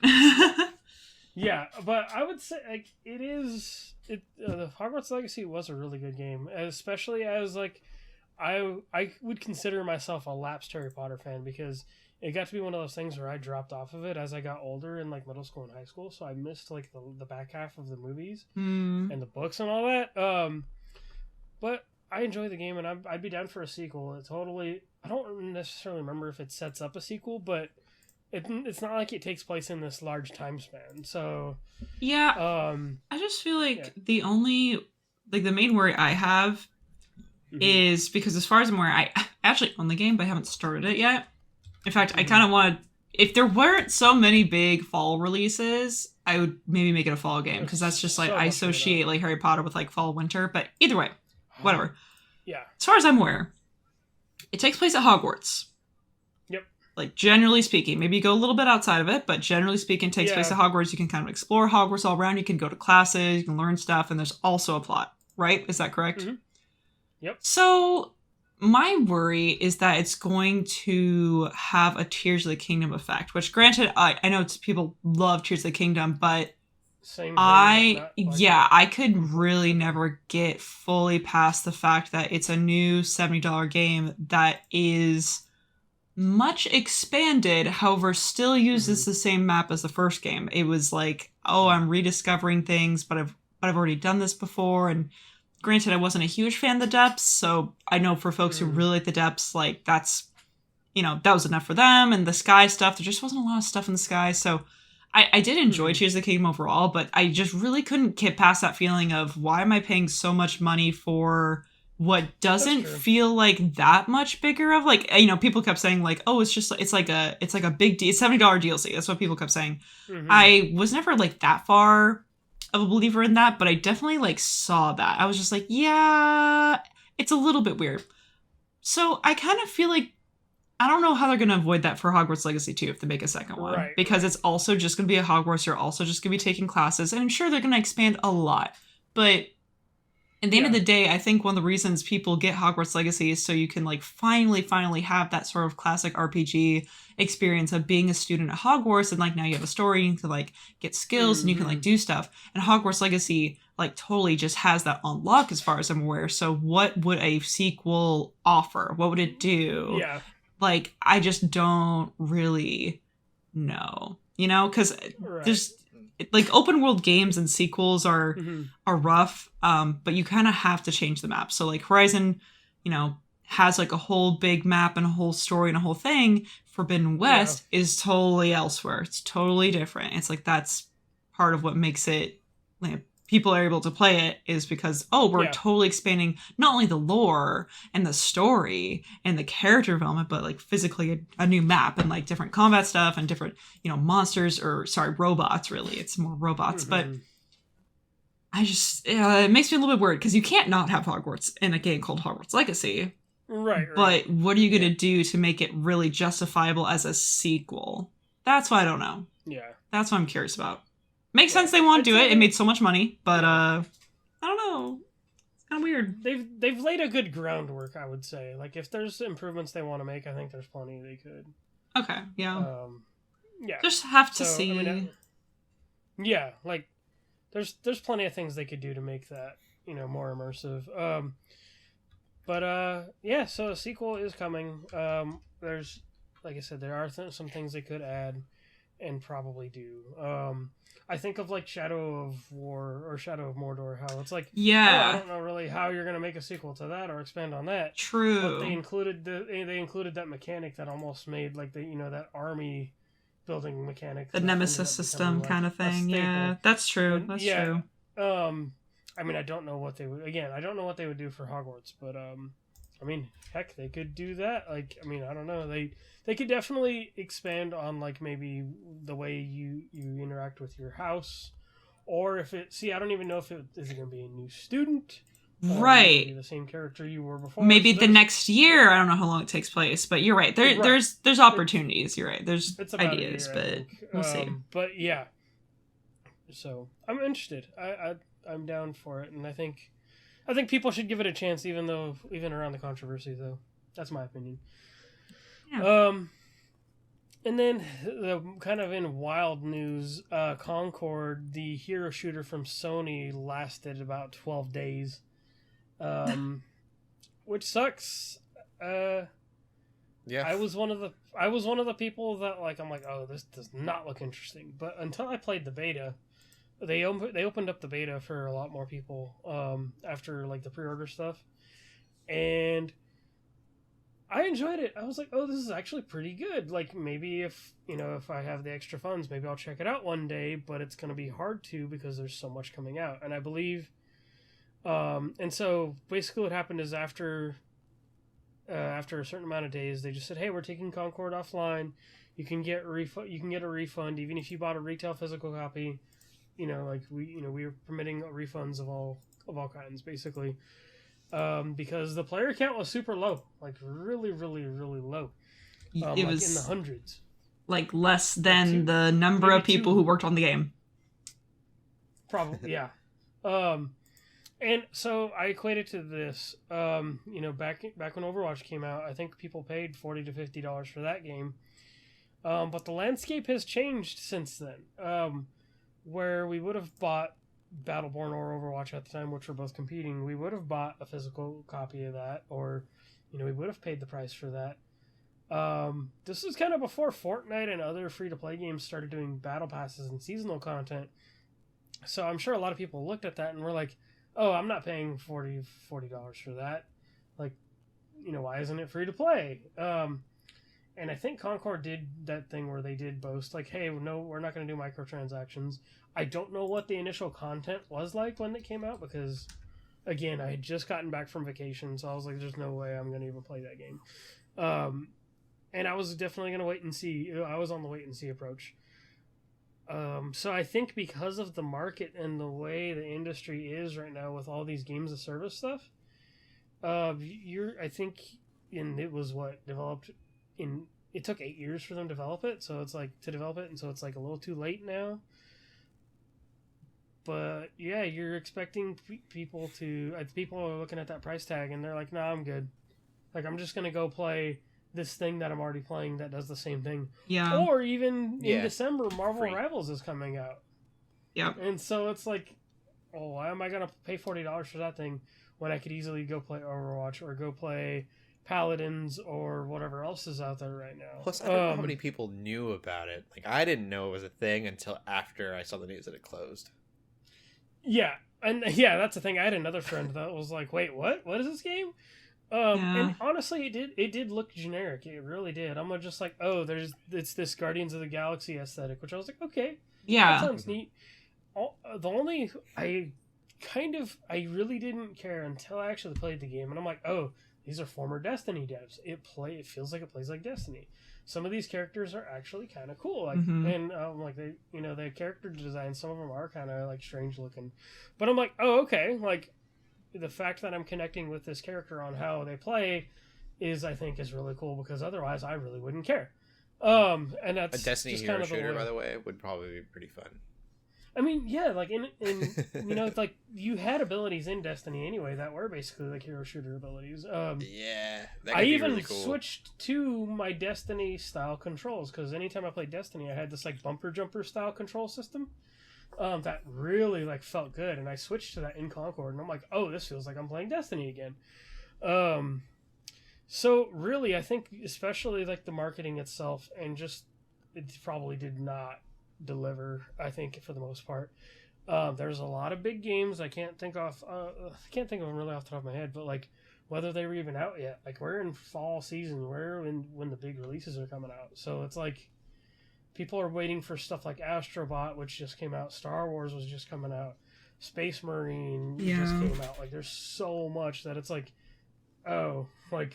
C: yeah, but I would say like the Hogwarts Legacy was a really good game, especially as like I would consider myself a lapsed Harry Potter fan because it got to be one of those things where I dropped off of it as I got older in like middle school and high school, so I missed like the back half of the movies and the books and all that. But I enjoy the game, and I'd be down for a sequel. I don't necessarily remember if it sets up a sequel, but it's not like it takes place in this large time span. So
D: yeah, I just feel like the only like the main worry I have is because as far as I'm aware, I actually own the game, but I haven't started it yet. In fact, I kind of want to... If there weren't so many big fall releases, I would maybe make it a fall game. Because that's just like... I associate like Harry Potter with like fall, winter. But either way, whatever.
C: Yeah.
D: As far as I'm aware, it takes place at Hogwarts.
C: Yep.
D: Like, generally speaking. Maybe you go a little bit outside of it. But generally speaking, it takes place at Hogwarts. You can kind of explore Hogwarts all around. You can go to classes. You can learn stuff. And there's also a plot. Right? Is that correct?
C: Mm-hmm. Yep.
D: So... my worry is that it's going to have a Tears of the Kingdom effect, which granted, I know people love Tears of the Kingdom, but I could really never get fully past the fact that it's a new $70 game that is much expanded, however, still uses the same map as the first game. It was like, oh, I'm rediscovering things, but I've already done this before, and granted, I wasn't a huge fan of the depths, so I know for folks who really like the depths, like, that's, that was enough for them, and the sky stuff, there just wasn't a lot of stuff in the sky, so I did enjoy Tears of the Kingdom overall, but I just really couldn't get past that feeling of, why am I paying so much money for what doesn't feel like that much bigger of, like, people kept saying, like, oh, it's like a big deal, it's $70 DLC, that's what people kept saying. I was never, like, that far of a believer in that, but I definitely like saw that. I was just like, yeah, it's a little bit weird. So I kind of feel like I don't know how they're going to avoid that for Hogwarts Legacy 2 if they make a second one. Right, because it's also just going to be a Hogwarts. You're also just going to be taking classes, and I'm sure they're going to expand a lot. But at the end of the day, I think one of the reasons people get Hogwarts Legacy is so you can like finally have that sort of classic RPG experience of being a student at Hogwarts, and like now you have a story, you can like get skills and you can like do stuff. And Hogwarts Legacy like totally just has that on lock as far as I'm aware. So what would a sequel offer? What would it do? Yeah. Like, I just don't really know, because there's like open world games and sequels are rough, but you kind of have to change the map. So like Horizon, has like a whole big map and a whole story and a whole thing. Forbidden West is totally elsewhere. It's totally different. It's like that's part of what makes it like people are able to play it is because we're totally expanding not only the lore and the story and the character development, but like physically a new map and like different combat stuff and different monsters robots. Really, it's more robots, but I just it makes me a little bit worried because you can't not have Hogwarts in a game called Hogwarts Legacy. Right. But what are you going to do to make it really justifiable as a sequel? That's what I don't know. Yeah. That's what I'm curious about. Makes sense they want to do it. It made so much money, but I don't know. It's kind of weird.
C: They've laid a good groundwork, I would say. Like if there's improvements they want to make, I think there's plenty they could.
D: Okay. Yeah. Just have to see.
C: Like there's plenty of things they could do to make that more immersive. So a sequel is coming. There's, like I said, there are some things they could add and probably do. I think of like Shadow of War or Shadow of Mordor, how it's like, I don't know really how you're gonna make a sequel to that or expand on that.
D: True.
C: But they included that mechanic that almost made like that army building mechanic.
D: The Nemesis system kind of thing. Yeah, that's true. That's true.
C: I mean, I don't know what they would. Again, I don't know what they would do for Hogwarts, but I mean, heck, they could do that. Like, I mean, I don't know. They could definitely expand on like maybe the way you interact with your house, or if it. See, I don't even know if it is going to be a new student.
D: Right.
C: The same character you were before.
D: Maybe
C: so
D: the next year. I don't know how long it takes place, but you're right. There's opportunities. You're right. There's
C: it's about
D: ideas,
C: a year,
D: but we'll see.
C: But yeah. So I'm interested. I'm down for it, and I think people should give it a chance, even around the controversy, though. That's my opinion.
D: Yeah.
C: And then the kind of in wild news, Concord, the hero shooter from Sony, lasted about 12 days, which sucks.
B: Yeah,
C: I was one of the people that like I'm like, oh, this does not look interesting. But until I played the beta, they opened up the beta for a lot more people after like the pre-order stuff, and I enjoyed it. I was like, oh, this is actually pretty good. Like maybe if I have the extra funds, maybe I'll check it out one day. But it's going to be hard to because there's so much coming out, and I believe. And so basically, what happened is after a certain amount of days, they just said, "Hey, we're taking Concord offline. You can get You can get a refund, even if you bought a retail physical copy. Like we were permitting refunds of all kinds, basically, because the player count was super low, like really, really, really low.
D: It was
C: in the hundreds,
D: like less than the number of people who worked on the game.
C: Probably, yeah. And so I equate it to this. Back when Overwatch came out, I think people paid $40 to $50 for that game. But the landscape has changed since then. Where we would have bought Battleborn or Overwatch at the time, which were both competing, we would have bought a physical copy of that, or we would have paid the price for that. This is kind of before Fortnite and other free-to-play games started doing battle passes and seasonal content. So I'm sure a lot of people looked at that and were like, oh, I'm not paying $40 for that. Like, why isn't it free to play? And I think Concord did that thing where they did boast, like, hey, no, we're not going to do microtransactions. I don't know what the initial content was like when it came out because, again, I had just gotten back from vacation, so I was like, there's no way I'm going to even play that game. And I was definitely going to wait and see. I was on the wait and see approach. So I think because of the market and the way the industry is right now with all these games of service stuff, I think, and it was developed it took 8 years for them to develop it, so it's like to develop it, and so it's like a little too late now. But yeah, you're expecting people are looking at that price tag and they're like, nah, I'm good. Like, I'm just gonna go play this thing that I'm already playing that does the same thing.
D: Yeah.
C: Or even in December, Marvel
B: Free.
C: Rivals is coming out.
D: Yeah.
C: And so it's like, oh, why am I gonna pay $40 for that thing when I could easily go play Overwatch or go play Paladins or whatever else is out there right now?
B: Plus, I don't know how many people knew about it. Like, I didn't know it was a thing until after I saw the news that it closed.
C: Yeah, and yeah, that's the thing. I had another friend that was like, "Wait, what? What is this game?" And honestly, it did look generic. It really did. I'm just like, oh, it's this Guardians of the Galaxy aesthetic, which I was like, okay,
D: yeah,
C: that sounds neat. I really didn't care until I actually played the game, and I'm like, oh, these are former Destiny devs. It feels like it plays like Destiny. Some of these characters are actually kind of cool, like, and like they, the character design. Some of them are kind of like strange looking, but I'm like, oh, okay. Like, the fact that I'm connecting with this character on how they play I think is really cool, because otherwise I really wouldn't care. And that's
B: a Destiny
C: just
B: hero
C: kind of
B: shooter, by the way, would probably be pretty fun.
C: I mean, yeah, like in it's like you had abilities in Destiny anyway that were basically like hero shooter abilities.
B: Yeah, that could
C: I
B: be
C: even
B: really cool.
C: switched to my Destiny style controls, because anytime I played Destiny, I had this like bumper jumper style control system that really like felt good, and I switched to that in Concord, and I'm like, oh, this feels like I'm playing Destiny again. So really, I think especially like the marketing itself, and just it probably did not deliver, I think, for the most part. There's a lot of big games I can't think of them really off the top of my head, but like whether they were even out yet. Like, we're in fall season, when the big releases are coming out, so it's like people are waiting for stuff like Astrobot, which just came out. Star Wars was just coming out. Space Marine just came out. Like, there's so much that it's like oh, like,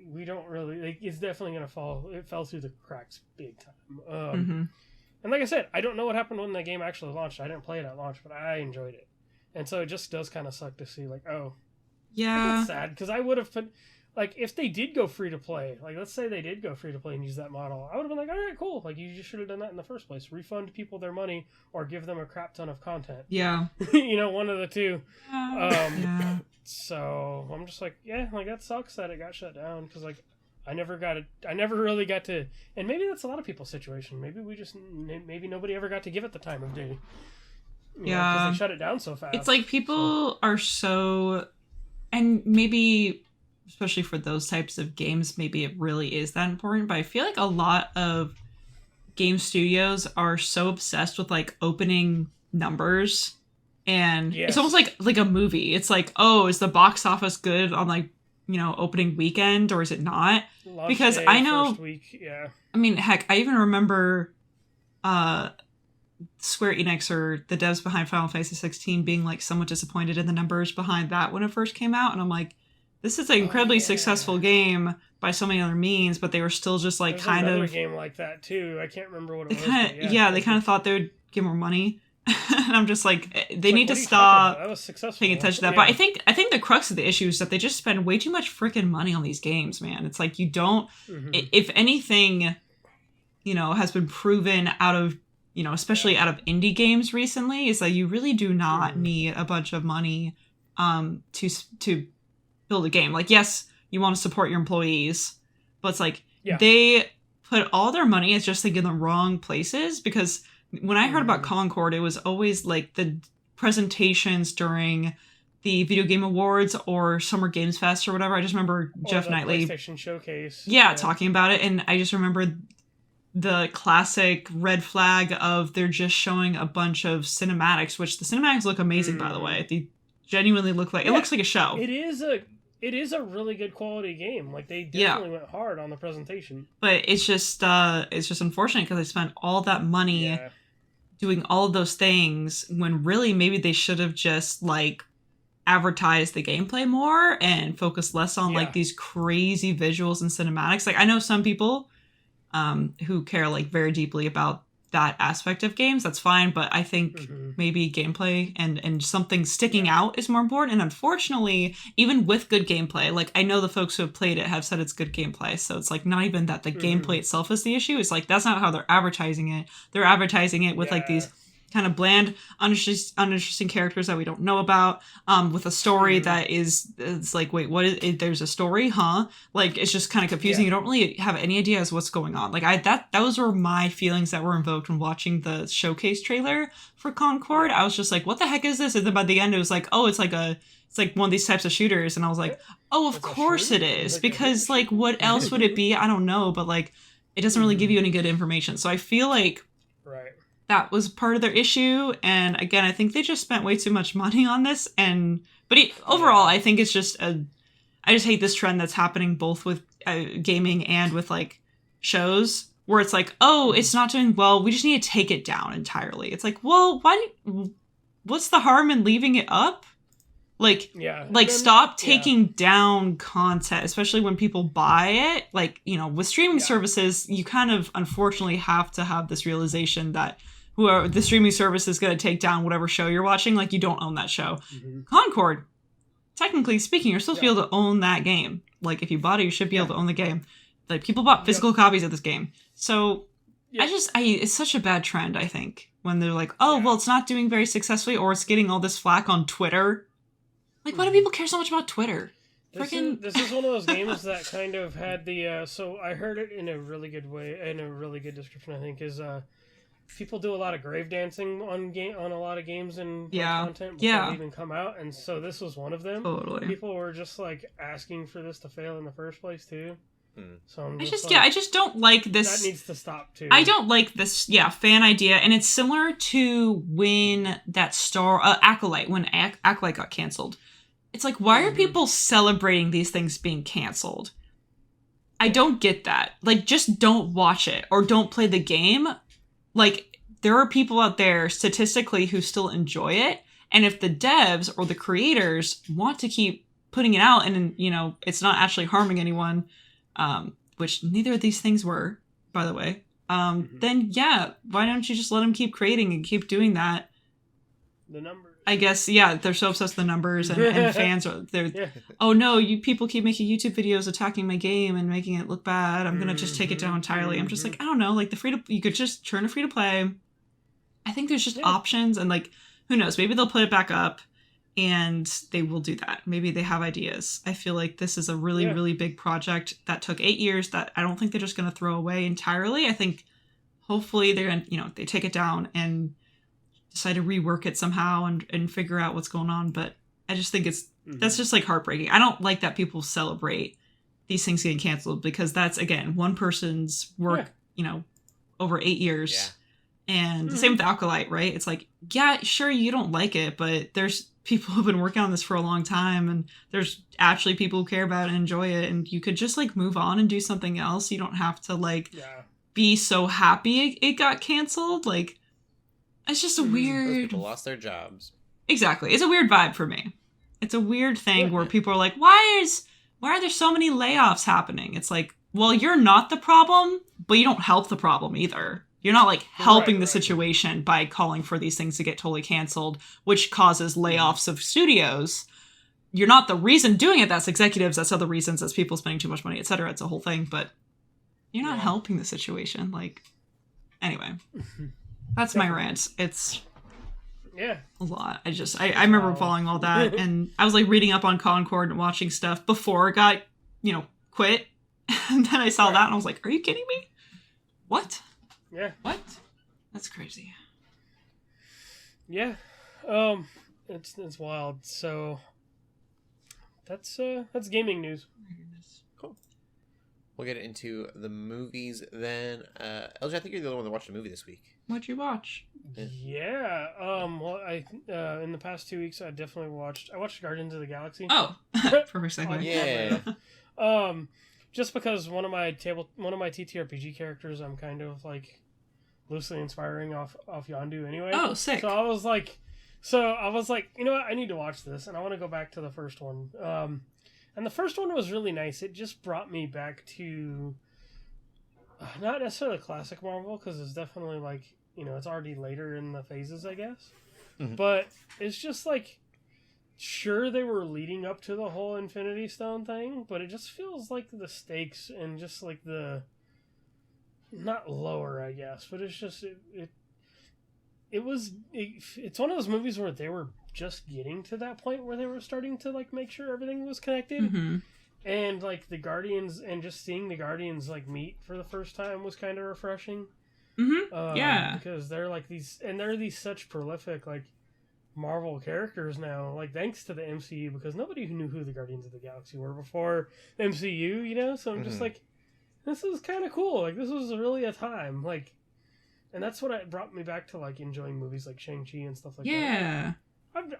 C: we don't really, like, it's definitely going to fall. It fell through the cracks big time. And like I said, I don't know what happened when the game actually launched. I didn't play it at launch, but I enjoyed it. And so it just does kind of suck to see, like, oh.
D: Yeah.
C: It's sad, because I would have put, like, if they did go free to play, like, let's say they did go free to play and use that model, I would have been like, all right, cool. Like, you just should have done that in the first place. Refund people their money or give them a crap ton of content.
D: Yeah.
C: You know, one of the two.
D: Yeah.
C: So I'm just like, yeah, like, that sucks that it got shut down, because, like, I never really got to, and maybe that's a lot of people's situation. Maybe nobody ever got to give it the time of day.
D: Yeah.
C: Because they shut it down so fast.
D: It's like people are so, and maybe, especially for those types of games, maybe it really is that important, but I feel like a lot of game studios are so obsessed with, like, opening numbers, and it's almost like a movie. It's like, oh, is the box office good on, like, you know, opening weekend, or is it not?
C: Launch
D: because
C: day,
D: I know,
C: first week, yeah.
D: I mean, heck, I even remember Square Enix, or the devs behind Final Fantasy 16, being, like, somewhat disappointed in the numbers behind that when it first came out, and I'm like, this is an incredibly successful game by so many other means, but they were still just, like,
C: There's
D: kind
C: another
D: of
C: game like that too. I can't remember what it
D: they
C: was.
D: kind of
C: but
D: they kind of thought they would get more money. And I'm just like, they
C: Like,
D: need
C: what
D: to
C: are you talking
D: stop
C: about? That was successful.
D: paying attention to that. But I think the crux of the issue is that they just spend way too much freaking money on these games, man. It's like, you don't, if anything, you know, has been proven out of, you know, especially out of indie games recently, is that you really do not need a bunch of money to build a game. Like, yes, you want to support your employees, but it's like, they put all their money, it's just like in the wrong places, because when I heard about Concord, it was always like the presentations during the Video Game Awards or Summer Games Fest or whatever. I just remember Jeff Knightley,
C: PlayStation Showcase,
D: talking about it, and I just remember the classic red flag of they're just showing a bunch of cinematics, which the cinematics look amazing, by the way. They genuinely look like it looks like a show.
C: It is a really good quality game. Like, they definitely went hard on the presentation.
D: But it's just unfortunate because they spent all that money doing all of those things when really maybe they should have just, like, advertised the gameplay more and focused less on like these crazy visuals and cinematics. Like, I know some people who care, like, very deeply about that aspect of games. That's fine, but I think maybe gameplay and something sticking out is more important. And unfortunately, even with good gameplay, like, I know the folks who have played it have said it's good gameplay, so it's like not even that the gameplay itself is the issue. It's like, that's not how they're advertising it. They're advertising it with like these kind of bland, uninteresting characters that we don't know about, with a story that is, it's like, wait, what is it? There's a story, huh? Like, it's just kind of confusing. You don't really have any idea as what's going on. Like, those were my feelings that were invoked when watching the showcase trailer for Concord. I was just like, what the heck is this? And then by the end, it was like, oh, it's like one of these types of shooters. And I was like, oh, of course it is. Because, like, what else would it be? I don't know. But, like, it doesn't really give you any good information. So I feel like that was part of their issue. And again, I think they just spent way too much money on this. But overall, I think it's just I just hate this trend that's happening both with gaming and with, like, shows, where it's like, oh, it's not doing well, we just need to take it down entirely. It's like, well, what's the harm in leaving it up? Like, stop taking down content, especially when people buy it. Like, you know, with streaming services, you kind of unfortunately have to have this realization that the streaming service is going to take down whatever show you're watching. Like, you don't own that show. Concord, technically speaking, you're supposed to be able to own that game. Like, if you bought it, you should be able to own the game. Like, people bought physical copies of this game. So, it's such a bad trend, I think, when they're like, oh, well, it's not doing very successfully, or it's getting all this flack on Twitter. Like, why do people care so much about Twitter?
C: This is one of those games that kind of had the, so I heard it in a really good way, in a really good description, I think, is, people do a lot of grave dancing on a lot of games and content before they even come out, and so this was one of them. Totally. People were just, like, asking for this to fail in the first place, too. So I just don't like this. That needs to stop too.
D: I don't like this, fan idea, and it's similar to when that Acolyte, when Acolyte got canceled. It's like, why are people celebrating these things being canceled? I don't get that. Like, just don't watch it or don't play the game. Like, there are people out there statistically who still enjoy it, and if the devs or the creators want to keep putting it out and, it's not actually harming anyone, which neither of these things were, by the way, then yeah, why don't you just let them keep creating and keep doing that?
C: The numbers.
D: I guess, yeah, they're so obsessed with the numbers and fans are, oh no, you people keep making YouTube videos attacking my game and making it look bad. I'm going to just take it down entirely. I'm just like, I don't know, like you could just turn to free to play. I think there's just options and like, who knows, maybe they'll put it back up and they will do that. Maybe they have ideas. I feel like this is a really, really big project that took 8 years that I don't think they're just going to throw away entirely. I think hopefully they're going to, they take it down and decide to rework it somehow and figure out what's going on. But I just think that's just like heartbreaking. I don't like that people celebrate these things getting canceled because that's, again, one person's work, over 8 years. Yeah. And the same with Alkalite, right? It's like, yeah, sure, you don't like it, but there's people who've been working on this for a long time and there's actually people who care about it and enjoy it. And you could just like move on and do something else. You don't have to be so happy it got canceled. Like, it's just a weird...
B: Those people lost their jobs.
D: Exactly. It's a weird vibe for me. It's a weird thing where people are like, why are there so many layoffs happening? It's like, well, you're not the problem, but you don't help the problem either. You're not like helping the situation by calling for these things to get totally canceled, which causes layoffs of studios. You're not the reason doing it. That's executives. That's other reasons. That's people spending too much money, etc. It's a whole thing, but you're not helping the situation. Like, anyway. That's my rant. It's a lot. I remember following all that and I was like reading up on Concord and watching stuff before it got, quit. And then I saw that and I was like, are you kidding me? What?
C: Yeah.
D: What? That's crazy.
C: Yeah. It's wild. So that's gaming news.
B: Cool. We'll get into the movies then. LJ, I think you're the only one that watched a movie this week.
D: What'd you watch?
C: Yeah. Well, I in the past 2 weeks, I watched Guardians of the Galaxy.
D: Oh, perfect segue.
B: Yeah.
C: Just because one of my TTRPG characters, I'm kind of like loosely inspiring off Yondu anyway.
D: Oh, sick.
C: So I was like, you know what? I need to watch this, and I want to go back to the first one. And the first one was really nice. It just brought me back to not necessarily classic Marvel, because it's definitely like, it's already later in the phases, I guess. Mm-hmm. But it's just like, sure, they were leading up to the whole Infinity Stone thing, but it just feels like the stakes and just like not lower, I guess, but it's just, it's one of those movies where they were just getting to that point where they were starting to like make sure everything was connected. Mm-hmm. And like the Guardians, and just seeing the Guardians like meet for the first time was kind of refreshing.
D: Mm-hmm. Yeah,
C: because they're like these such prolific like Marvel characters now, like thanks to the MCU, because nobody knew who the Guardians of the Galaxy were before MCU, so I'm just like, this is kind of cool. Like, this was really a time, like, and that's what brought me back to like enjoying movies like Shang-Chi and stuff like that.
D: Yeah,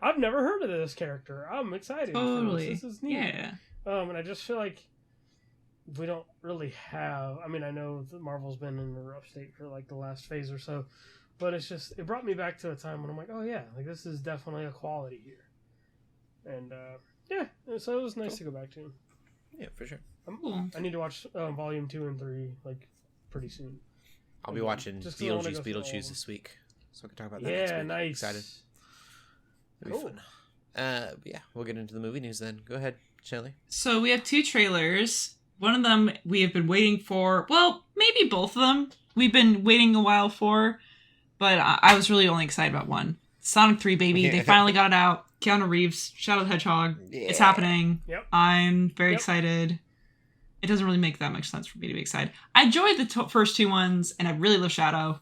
C: I've never heard of this character. I'm excited.
D: Totally.
C: This is neat. Yeah. And I just feel like we don't really have. I mean, I know that Marvel's been in a rough state for like the last phase or so, but it brought me back to a time when I'm like, oh yeah, like this is definitely a quality here. And so it was nice to go back to.
B: Yeah, for sure.
C: I need to watch Volume 2 and 3 like pretty soon.
B: I'll be watching Beetlejuice this week, so we can talk about that.
C: Yeah, nice.
B: Excited. It'll be fun. But yeah, we'll get into the movie news then. Go ahead, Shelley.
D: So we have 2 trailers. One of them we have been waiting for. Well, maybe both of them we've been waiting a while for, but I was really only excited about one. Sonic 3, baby. They finally got it out. Keanu Reeves, Shadow the Hedgehog. Yeah. It's happening. Yep. I'm very excited. It doesn't really make that much sense for me to be excited. I enjoyed the first 2 ones, and I really love Shadow.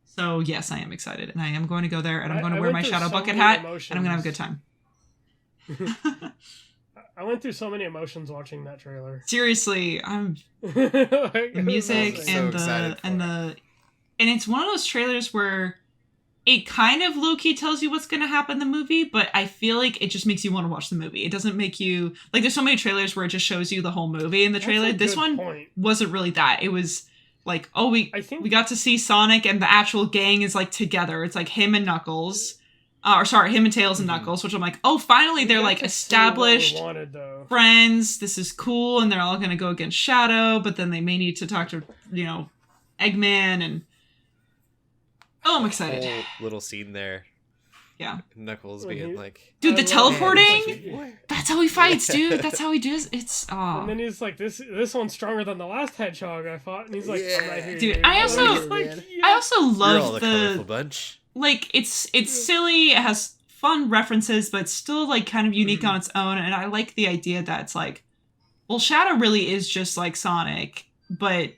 D: So, yes, I am excited. And I am going to go there, and I'm going to wear my Shadow bucket hat, emotions. And I'm going to have a good time.
C: I went through so many emotions watching that trailer.
D: Seriously, I'm the music and it's one of those trailers where it kind of low-key tells you what's going to happen in the movie, but I feel like it just makes you want to watch the movie. It doesn't make you like, there's so many trailers where it just shows you the whole movie in the trailer. This one wasn't really that. It was like, oh, we got to see Sonic and the actual gang is like together. It's like him and Knuckles. Him and Tails and Knuckles, which I'm like, oh, finally they're like established friends. This is cool, and they're all gonna go against Shadow, but then they may need to talk to Eggman, and I'm excited.
B: Whole little scene there.
D: Yeah,
B: Knuckles being like,
D: dude, the teleporting. That's how he fights, dude. That's how he does. It's
C: And then he's like, this one's stronger than the last hedgehog I fought, and he's like, I'm right here,
D: dude. I also love
B: the colorful bunch.
D: Like it's silly. It has fun references, but still like kind of unique on its own. And I like the idea that it's like, well, Shadow really is just like Sonic, but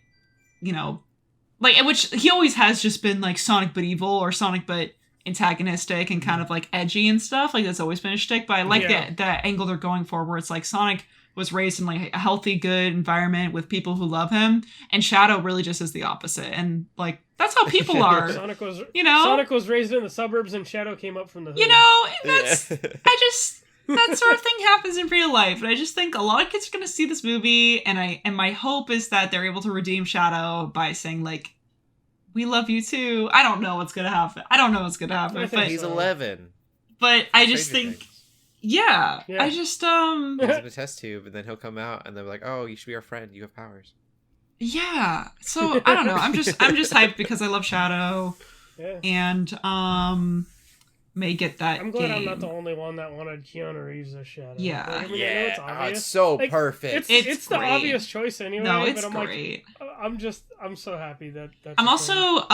D: like, which he always has just been like Sonic but evil, or Sonic but antagonistic and kind of like edgy and stuff. Like that's always been a shtick, but I like that angle they're going for, where it's like Sonic was raised in like a healthy, good environment with people who love him, and Shadow really just is the opposite. And like that's how people are.
C: Sonic was raised in the suburbs, and Shadow came up from the hood.
D: That's that sort of thing happens in real life, and I just think a lot of kids are going to see this movie, and my hope is that they're able to redeem Shadow by saying like, we love you too. I don't know what's gonna happen.
C: But
B: he's 11.
D: But I just think, I just
B: he's in a test tube, and then he'll come out, and they're like, "Oh, you should be our friend. You have powers."
D: Yeah. So I don't know. I'm just hyped because I love Shadow, and may get that.
C: I'm glad
D: game.
C: I'm not the only one that wanted Keanu Reeves as Shadow.
D: Yeah.
C: Like, I mean, I know it's obvious.
B: It's so perfect.
C: It's the obvious choice anyway.
D: No, it's
C: but I'm
D: great.
C: I'm so happy that.
D: I'm also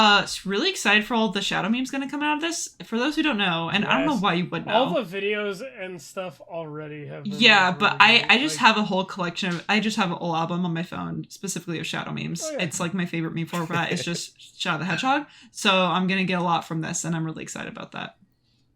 D: really excited for all the Shadow memes going to come out of this. For those who don't know, and I don't know why you would know.
C: All the videos and stuff already have been.
D: Yeah, but I just have a whole collection I just have a whole album on my phone specifically of Shadow memes. Oh, yeah. It's like my favorite meme format. It's just Shadow the Hedgehog. So I'm going to get a lot from this, and I'm really excited about that.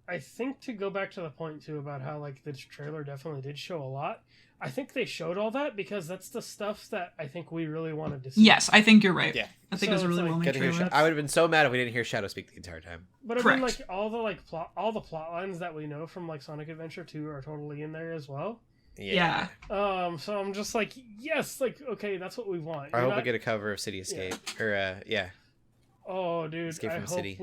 C: I think to go back to the point too about how like the trailer definitely did show a lot. I think they showed all that because that's the stuff that I think we really wanted to see.
D: Yes, I think you're right.
B: Yeah,
D: I think it was a really well made trailer.
B: I would have been so mad if we didn't hear Shadow speak the entire time.
C: But I mean, like all the plot lines that we know from like Sonic Adventure 2 are totally in there as well.
D: Yeah.
C: So I'm just like, yes, like okay, that's what we want.
B: I hope we get a cover of City Escape
C: Oh, dude!
B: Escape from City.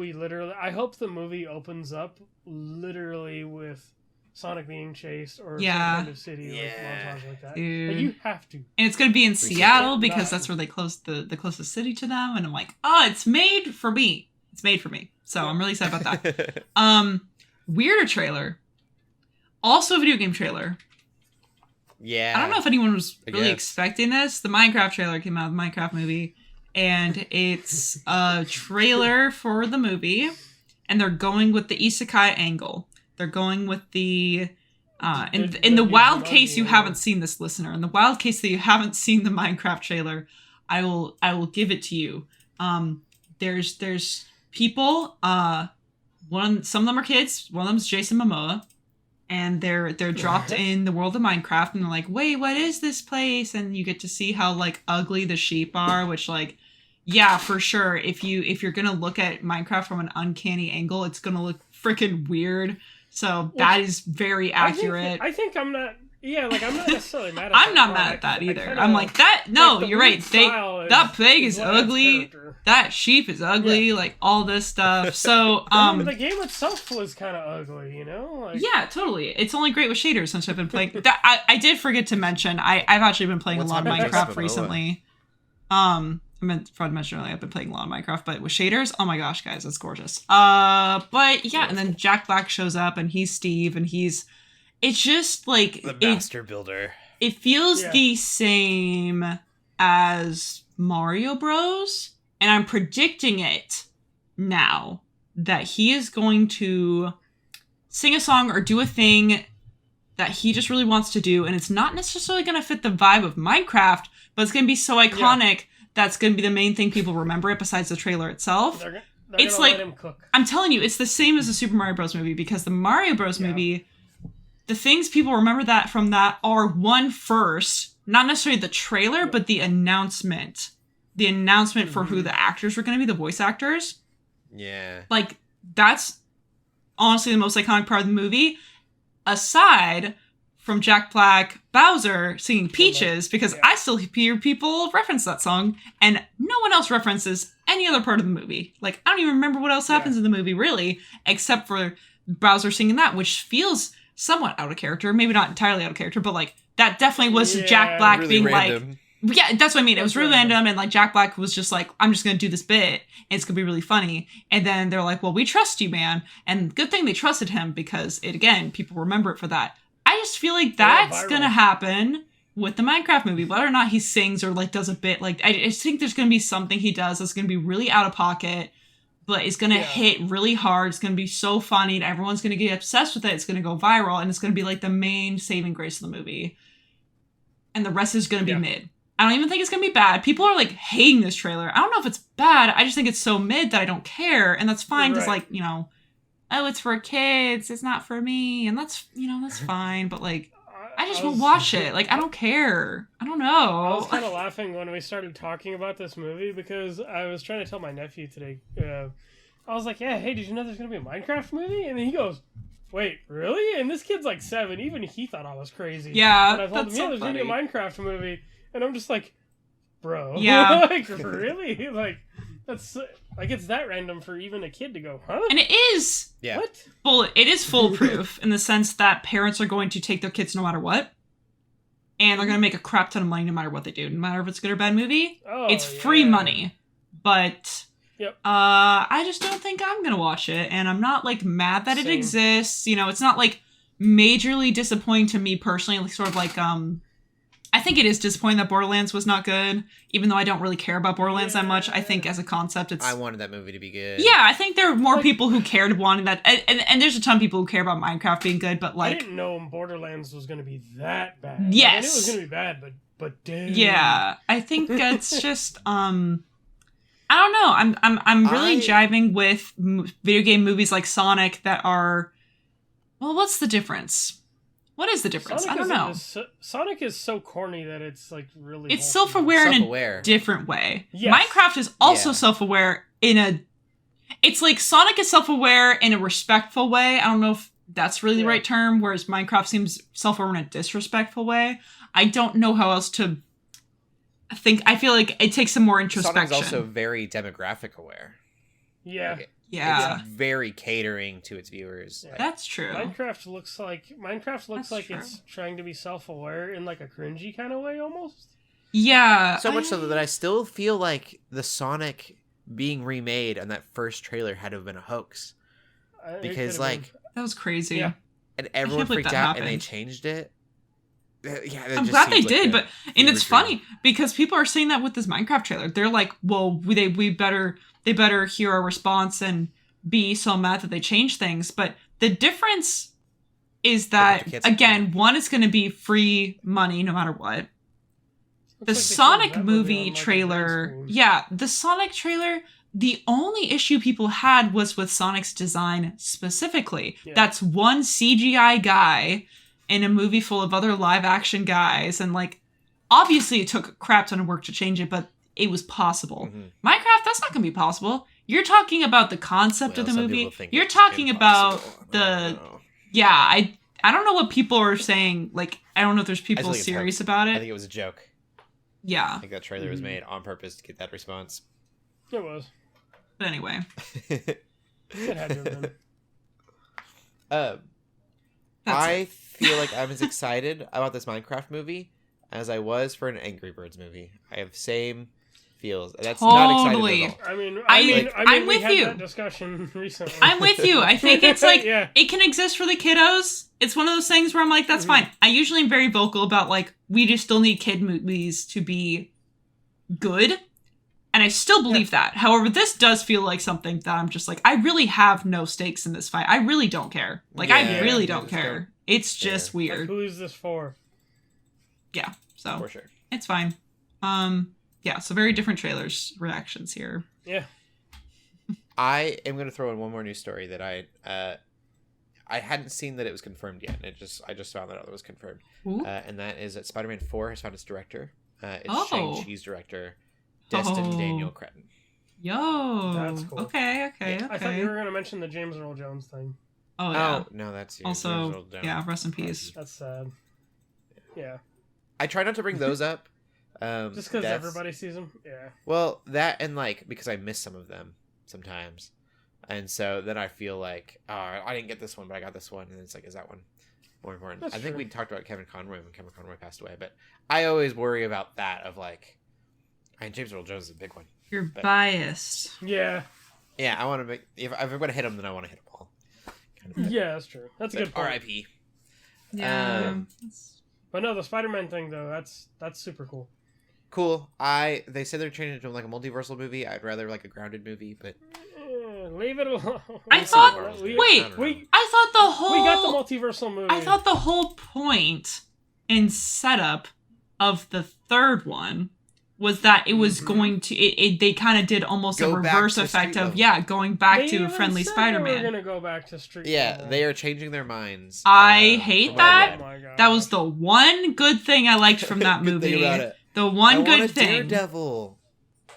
C: I hope the movie opens up literally with Sonic being chased or some kind of city montage like that.
D: Dude.
C: Like, you have to.
D: And it's gonna be in Seattle because that's where they closed the closest city to them. And I'm like, it's made for me. It's made for me. So I'm really excited about that. Weirder trailer. Also a video game trailer.
B: Yeah.
D: I don't know if anyone was really expecting this. The Minecraft trailer came out of the Minecraft movie. And it's a trailer for the movie, and they're going with the isekai angle. They're going with the in the wild case you haven't seen this, listener. In the wild case that you haven't seen the Minecraft trailer, I will give it to you. There's people. Some of them are kids. One of them's Jason Momoa, and they're dropped in the world of Minecraft, and they're like, wait, what is this place? And you get to see how like ugly the sheep are, which like. Yeah, for sure. If you're gonna look at Minecraft from an uncanny angle, it's gonna look freaking weird. So that is very accurate.
C: I think I'm not. Yeah, like I'm not necessarily mad at.
D: I'm not mad at that either. I'm like that. No, like you're right. That pig is ugly. That sheep is ugly. Yeah. Like all this stuff. So
C: the game itself was kind of ugly, Like,
D: yeah, totally. It's only great with shaders since I've been playing. I did forget to mention. I've actually been playing a lot of Minecraft recently. I meant to mention earlier, I've been playing a lot of Minecraft, but with shaders, oh my gosh, guys, that's gorgeous. But yeah, and then Jack Black shows up, and he's Steve, and it's just like...
B: The master builder.
D: It feels the same as Mario Bros, and I'm predicting it now, that he is going to sing a song or do a thing that he just really wants to do, and it's not necessarily going to fit the vibe of Minecraft, but it's going to be so iconic that's going to be the main thing people remember it besides the trailer itself.
C: They're
D: it's like, let him cook. I'm telling you, it's the same as the Super Mario Bros. Movie, because the Mario Bros. Movie, the things people remember that from that are one first, not necessarily the trailer, but the announcement. The announcement for who the actors were going to be, the voice actors.
B: Yeah.
D: Like, that's honestly the most iconic part of the movie, aside from Jack Black Bowser singing Peaches, because I still hear people reference that song, and no one else references any other part of the movie. Like, I don't even remember what else happens in the movie, really, except for Bowser singing that, which feels somewhat out of character. Maybe not entirely out of character, but like that definitely was Jack Black
B: really
D: being
B: random.
D: like, yeah, that's what I mean. It was really random, and like Jack Black was just like, I'm just gonna do this bit, and it's gonna be really funny. And then they're like, well, we trust you, man. And good thing they trusted him, because people remember it for that. I just feel like that's gonna happen with the Minecraft movie, whether or not he sings or like does a bit. Like I just think there's gonna be something he does that's gonna be really out of pocket, but it's gonna hit really hard. It's gonna be so funny, and everyone's gonna get obsessed with it. It's gonna go viral, and it's gonna be like the main saving grace of the movie. And the rest is gonna be mid. I don't even think it's gonna be bad. People are like hating this trailer. I don't know if it's bad. I just think it's so mid that I don't care, and that's fine because like, you know, oh, it's for kids. It's not for me, and that's, you know, that's fine. But like, I just won't watch it. Like, I don't care. I don't know.
C: I was kind of laughing when we started talking about this movie because I was trying to tell my nephew today. I was like, "Yeah, hey, did you know there's gonna be a Minecraft movie?" And then he goes, "Wait, really?" And this kid's like 7. Even he thought I was crazy.
D: Yeah,
C: and I told him,
D: that's
C: "Yeah,
D: so
C: there's
D: funny.
C: gonna be a Minecraft movie," and I'm just like, "Bro,
D: Yeah,
C: like really? Like that's like it's that random for even a kid to go, huh?"
D: And it is.
B: Yeah.
C: What?
D: It is foolproof in the sense that parents are going to take their kids no matter what. And they're going to make a crap ton of money no matter what they do. No matter if it's a good or bad movie. It's free money. But I just don't think I'm going to watch it. And I'm not like mad that it exists. You know, it's not like majorly disappointing to me personally. Like sort of like I think it is disappointing that Borderlands was not good, even though I don't really care about Borderlands that much. I think as a concept, I
B: wanted that movie to be good.
D: Yeah, I think there are more people who cared wanting that, and there's a ton of people who care about Minecraft being good, but like,
C: I didn't know Borderlands was going to be that bad.
D: Yes,
C: I knew it was going to be bad, but damn.
D: Yeah, I think that's just I don't know. I'm really jiving with video game movies like Sonic that are. Well, what's the difference? What is the difference? I don't know.
C: Sonic is so corny that it's like really.
D: It's self-aware in a different way. Yes. Minecraft is also self-aware in a. It's like Sonic is self-aware in a respectful way. I don't know if that's really the right term. Whereas Minecraft seems self-aware in a disrespectful way. I don't know how else to. I feel like it takes some more introspection.
B: Sonic's also very demographic aware.
C: Yeah.
B: Like
D: it's
B: very catering to its viewers.
D: Yeah. That's true.
C: Minecraft looks like it's trying to be self-aware in like a cringy kind of way almost.
D: Yeah.
B: So much so that I still feel like the Sonic being remade on that first trailer had to have been a hoax. Because like
D: that was crazy.
C: Yeah.
B: And everyone freaked out and they changed it. Yeah,
D: I'm glad they did, but it's funny because people are saying that with this Minecraft trailer. They're like, well, they better hear our response and be so mad that they change things. But the difference is that, again, one is going to be free money no matter what. The Sonic movie trailer, the Sonic trailer, the only issue people had was with Sonic's design specifically. Yeah. That's one CGI guy in a movie full of other live action guys. And like, obviously it took a crap ton of work to change it, but it was possible. Mm-hmm. Minecraft, that's not going to be possible. You're talking about the concept of the movie. You're talking about the... Yeah, I don't know what people are saying. Like, I don't know if there's people serious about it.
B: I think it was a joke.
D: Yeah.
B: I think that trailer was made on purpose to get that response.
C: It was.
D: But anyway.
C: It had to have been.
B: I feel like I'm as excited about this Minecraft movie as I was for an Angry Birds movie. I have same feels. That's not exciting at all.
C: I mean,
D: I'm
C: we
D: with
C: had
D: you.
C: That discussion recently.
D: I'm with you. I think it's like it can exist for the kiddos. It's one of those things where I'm like, that's fine. I usually am very vocal about like we just still need kid movies to be good, and I still believe that. However, this does feel like something that I'm just like, I really have no stakes in this fight. I really don't care. Like I really don't care. It's just weird.
C: Like, who is this for?
D: Yeah. So
B: for sure,
D: it's fine. Yeah, so very different trailers, reactions here.
C: Yeah.
B: I am going to throw in one more news story that I hadn't seen that it was confirmed yet. I just found that out it was confirmed. And that is that Spider-Man 4 has found its director. It's Shang-Chi's director, Destin Daniel Cretton.
D: Yo.
C: That's cool.
D: Okay.
C: I thought you were going to mention the James Earl Jones thing.
D: Oh, yeah.
B: Oh, no, that's
D: also, rest in peace.
C: That's sad. Yeah.
B: I try not to bring those up.
C: Just because everybody sees them? Yeah.
B: Well, that and like, because I miss some of them sometimes. And so then I feel like, oh, I didn't get this one, but I got this one. And it's like, is that one more important?
C: That's
B: I think
C: true.
B: we talked about Kevin Conroy when Kevin Conroy passed away, but I always worry about that of like, and James Earl Jones is a big one.
D: You're
B: But-
D: biased.
C: Yeah.
B: Yeah, I want to make, if I'm going to hit him, then I want to hit them all. Kind of
C: Yeah, that's true. That's a good point.
B: R.I.P.
D: Yeah.
C: But no, the Spider-Man thing though, that's super cool.
B: Cool. They said they're changing it to like a multiversal movie. I'd rather like a grounded movie, but
C: Leave it alone.
D: I
B: We'll see
D: thought-
B: what Marvel's
C: we,
B: doing.
D: wait,
B: I don't know.
D: I thought the whole
C: we got the multiversal movie.
D: I thought the whole point and setup of the third one was that it was going to they kind of did almost
B: Go
D: a
B: back
D: reverse
B: to
D: effect
B: street
D: of
B: level.
D: going back
C: They
D: to
C: even
D: friendly
C: said
D: Spider-Man.
C: They were gonna go back to street.
B: yeah,
C: level.
B: they are changing their minds.
D: I hate
B: from what I
D: that.
B: read.
C: Oh my god.
D: That was the one good thing I liked from that
B: Good
D: movie.
B: thing about it.
D: The
B: I
D: one
B: want
D: good
B: a
D: thing.
B: Daredevil.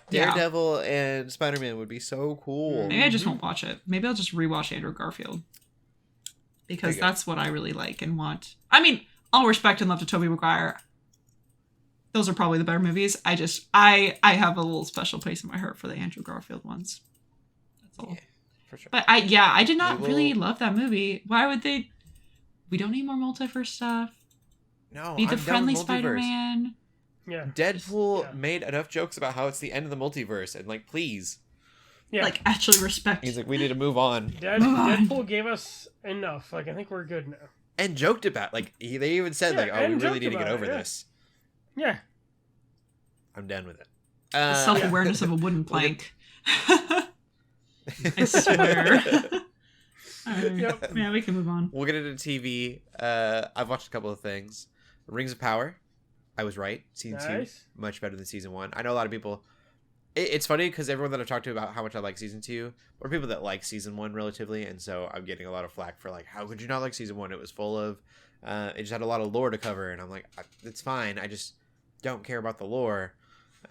D: Yeah.
B: Daredevil and Spider-Man would be so cool.
D: Maybe I just won't watch it. Maybe I'll just rewatch Andrew Garfield. Because
B: There you go.
D: that's what I really like and want. I mean, all respect and love to Tobey Maguire. Those are probably the better movies. I have a little special place in my heart for the Andrew Garfield ones. That's all.
B: Yeah, for sure.
D: But I did not
B: We
D: really
B: will-
D: love that movie. Why would they? We don't need more multiverse stuff.
B: No,
D: Be
B: I'm
D: the
B: down with
D: friendly
B: multiverse.
D: Spider-Man.
C: Yeah.
B: Deadpool
C: Yeah.
B: made enough jokes about how it's the end of the multiverse, and like, please,
C: Yeah.
D: Like, actually respect.
B: he's like, we need to move on,
D: Move on.
C: Deadpool gave us enough. Like I think we're good now.
B: and joked about like they even said
C: Yeah,
B: like, oh, we
C: and
B: really
C: joked
B: need to get
C: about
B: over
C: it, yeah.
B: this.
C: Yeah.
B: I'm done with it.
D: The self-awareness of a wooden
B: We'll get-
D: plank. I swear. Alright.
C: Yep.
D: Yeah, we can move on.
B: We'll get into TV. I've watched a couple of things. Rings of Power. I was right. Season
C: Nice.
B: 2 much better than season 1. I know a lot of people. It's funny because everyone that I've talked to about how much I like season 2 are people that like season 1 relatively, and so I'm getting a lot of flack for like, how could you not like season 1? It was full of, it just had a lot of lore to cover, and I'm like, it's fine. I just don't care about the lore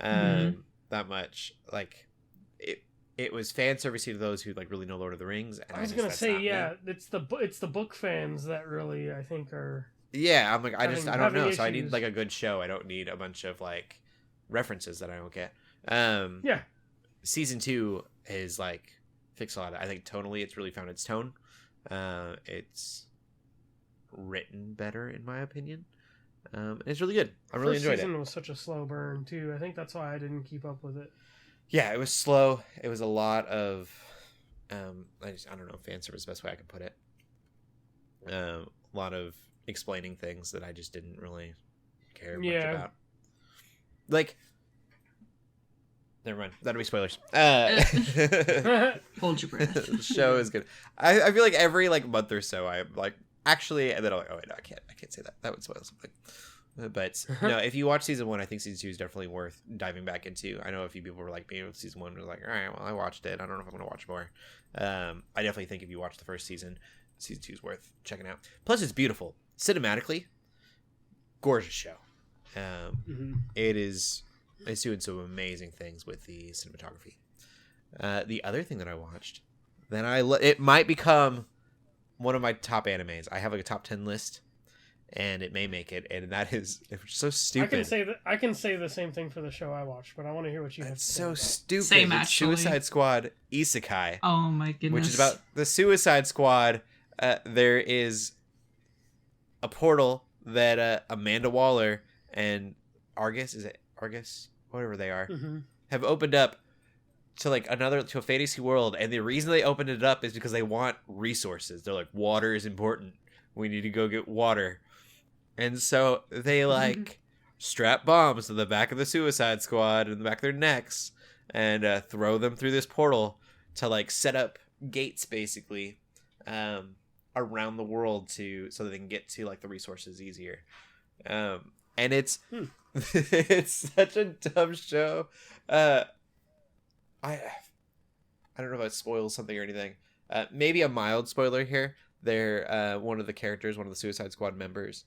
B: that much. Like, it was fan servicey to those who like really know Lord of the Rings. And
C: I was
B: just,
C: gonna
B: that's
C: say,
B: not me.
C: yeah, it's the book fans that really I think are.
B: Yeah, I'm like, I don't
C: having
B: know. So I need
C: issues.
B: like a good show. I don't need a bunch of like references that I don't get.
C: Yeah.
B: Season 2 is like fixed a lot. I think tonally, it's really found its tone. It's written better in my opinion. It's really good. I really
C: First
B: enjoyed
C: season
B: it.
C: was such a slow burn too. I think that's why I didn't keep up with it.
B: Yeah, it was slow. It was a lot of, I don't know, fan service is the best way I could put it. A lot of explaining things that I just didn't really care much
C: Yeah.
B: about. Like, never mind. That'll be spoilers.
D: Hold your breath.
B: The show is good. I feel like every like month or so I'm like, actually, and then I'm like, oh wait, no, I can't say that. That would spoil something. But no, if you watch season 1, I think season 2 is definitely worth diving back into. I know a few people were like me with season 1, was like, all right, well, I watched it. I don't know if I'm gonna watch more. I definitely think if you watch the first season 2 is worth checking out. Plus, it's beautiful cinematically, gorgeous show. It's doing some amazing things with the cinematography. The other thing that I watched, it might become one of my top animes. I have like a top 10 list, and it may make it, and that is it's so stupid.
C: I can say the same thing for the show I watched, but I want to hear what you have to
B: It's
C: say.
B: so
C: about it.
B: stupid.
D: Same,
B: It's
D: actually.
B: Suicide Squad Isekai,
D: Oh my goodness.
B: which is about the Suicide Squad. There is a portal that Amanda Waller and Argus, whatever they are, have opened up to a fantasy world, and the reason they opened it up is because they want resources. They're like, water is important. We need to go get water. And so they strap bombs to the back of the Suicide Squad and the back of their necks and throw them through this portal to set up gates basically around the world so that they can get to the resources easier. And it's it's such a dumb show. I don't know if it spoils something or anything. Maybe a mild spoiler here. They're one of the Suicide Squad members.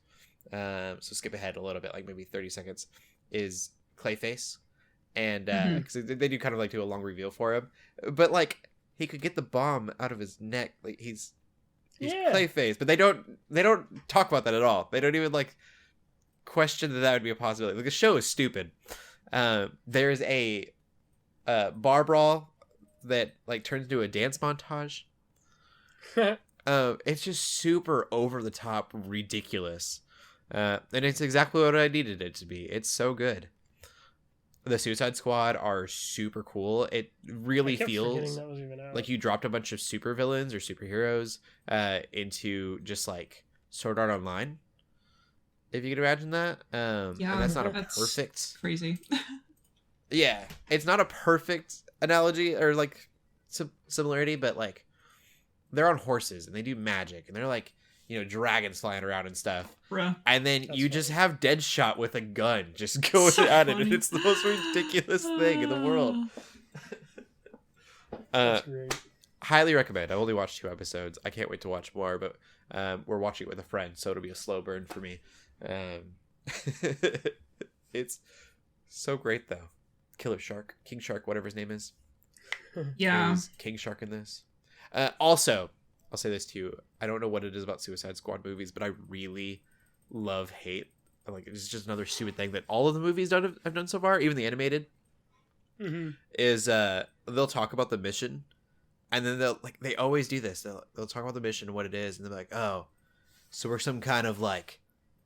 B: So skip ahead a little bit, maybe 30 seconds, is Clayface. And because they do kind of do a long reveal for him. But he could get the bomb out of his neck. He's Clayface. But they don't talk about that at all. They don't even question that would be a possibility. The show is stupid. There's a bar brawl that like turns into a dance montage. It's just super over the top ridiculous. And it's exactly what I needed it to be. It's so good. The Suicide Squad are super cool. It really feels
C: that was even out.
B: like you dropped a bunch of supervillains or superheroes into just like Sword Art Online. If you can imagine that. And that's not a perfect...
D: Crazy.
B: Yeah. It's not a perfect analogy or like similarity, but like they're on horses and they do magic and they're like, you know, dragons flying around and stuff.
D: Bruh.
B: And then
C: That's
B: you
C: funny.
B: just have Deadshot with a gun just going
D: So
B: at it.
D: funny.
B: And it's the most ridiculous thing in the world.
C: That's great.
B: Highly recommend. I only watched 2 episodes. I can't wait to watch more, but we're watching it with a friend, so it'll be a slow burn for me. It's so great, though. Killer Shark, King Shark, whatever his name is.
D: Yeah.
B: Is King Shark in this? Also, I'll say this to you. I don't know what it is about Suicide Squad movies, but I really hate. Like, it's just another stupid thing that all of the movies have done so far, even the animated, is they'll talk about the mission, and then they always do this. They'll talk about the mission and what it is, and they're like, oh, so we're some kind of like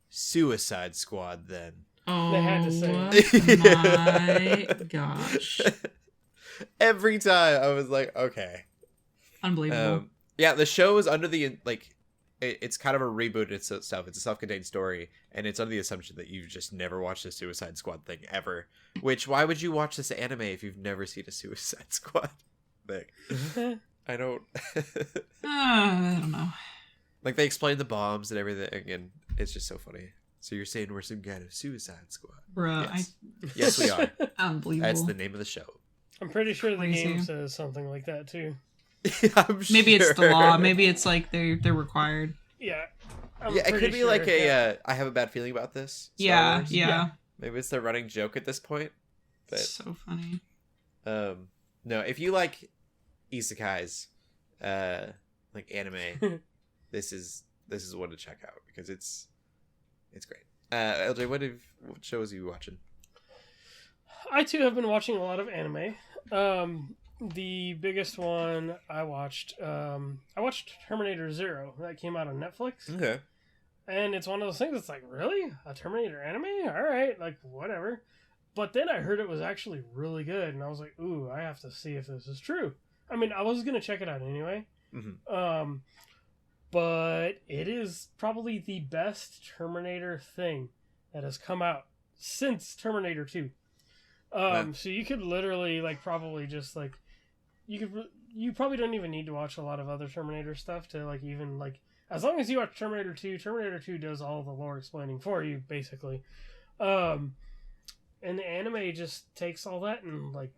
B: Suicide Squad then.
D: Oh,
C: They had to say
D: my gosh.
B: Every time I was like, okay.
D: Unbelievable.
B: Yeah, the show is under the, like, it's kind of a reboot itself. It's a self-contained story, and it's under the assumption that you've just never watched a Suicide Squad thing ever. Which, why would you watch this anime if you've never seen a Suicide Squad thing? I don't...
D: I don't know.
B: Like, they explain the bombs and everything, and it's just so funny. So you're saying we're some kind of Suicide Squad?
D: Bruh,
B: Yes, yes we are.
D: unbelievable.
B: That's the name of the show.
C: I'm pretty sure the
D: Crazy.
C: game says something like that too.
B: I'm sure.
D: Maybe it's the law. Maybe it's like they're required.
C: Yeah.
B: Yeah, it could be
C: sure,
B: like a,
C: yeah.
B: I have a bad feeling about this. Star
D: Yeah,
B: Wars.
D: yeah.
B: Maybe it's their running joke at this point. But
D: So funny.
B: no, if you like isekais, like anime, this is one to check out because it's great. LJ, what shows are you watching?
C: I too have been watching a lot of anime. The biggest one I watched Terminator Zero. That came out on Netflix.
B: Okay.
C: And it's one of those things that's like, really? A Terminator anime? Alright, like, whatever. But then I heard it was actually really good, and I was like, ooh, I have to see if this is true. I mean, I was going to check it out anyway.
B: Mm-hmm.
C: But it is probably the best Terminator thing that has come out since Terminator 2. So you could literally, like, probably just, like, you probably don't even need to watch a lot of other Terminator stuff to, like, even, like, as long as you watch Terminator 2 does all the lore explaining for you, basically. And the anime just takes all that and, like,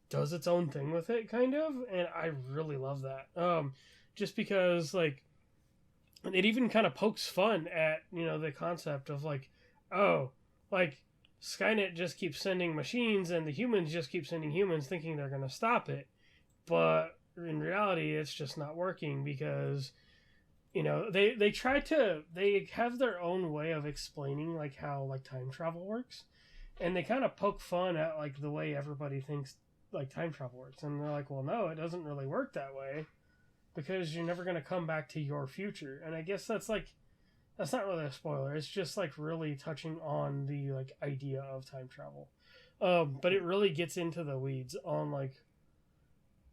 C: does its own thing with it, kind of, and I really love that. Just because, like, it even kind of pokes fun at, you know, the concept of, like, oh, like, Skynet just keeps sending machines and the humans just keep sending humans thinking they're going to stop it. But in reality, it's just not working because, you know, they have their own way of explaining, like, how, like, time travel works. And they kind of poke fun at, like, the way everybody thinks, like, time travel works. And they're like, well, no, it doesn't really work that way because you're never going to come back to your future. And I guess that's not really a spoiler. It's just, like, really touching on the, like, idea of time travel. But it really gets into the weeds on, like,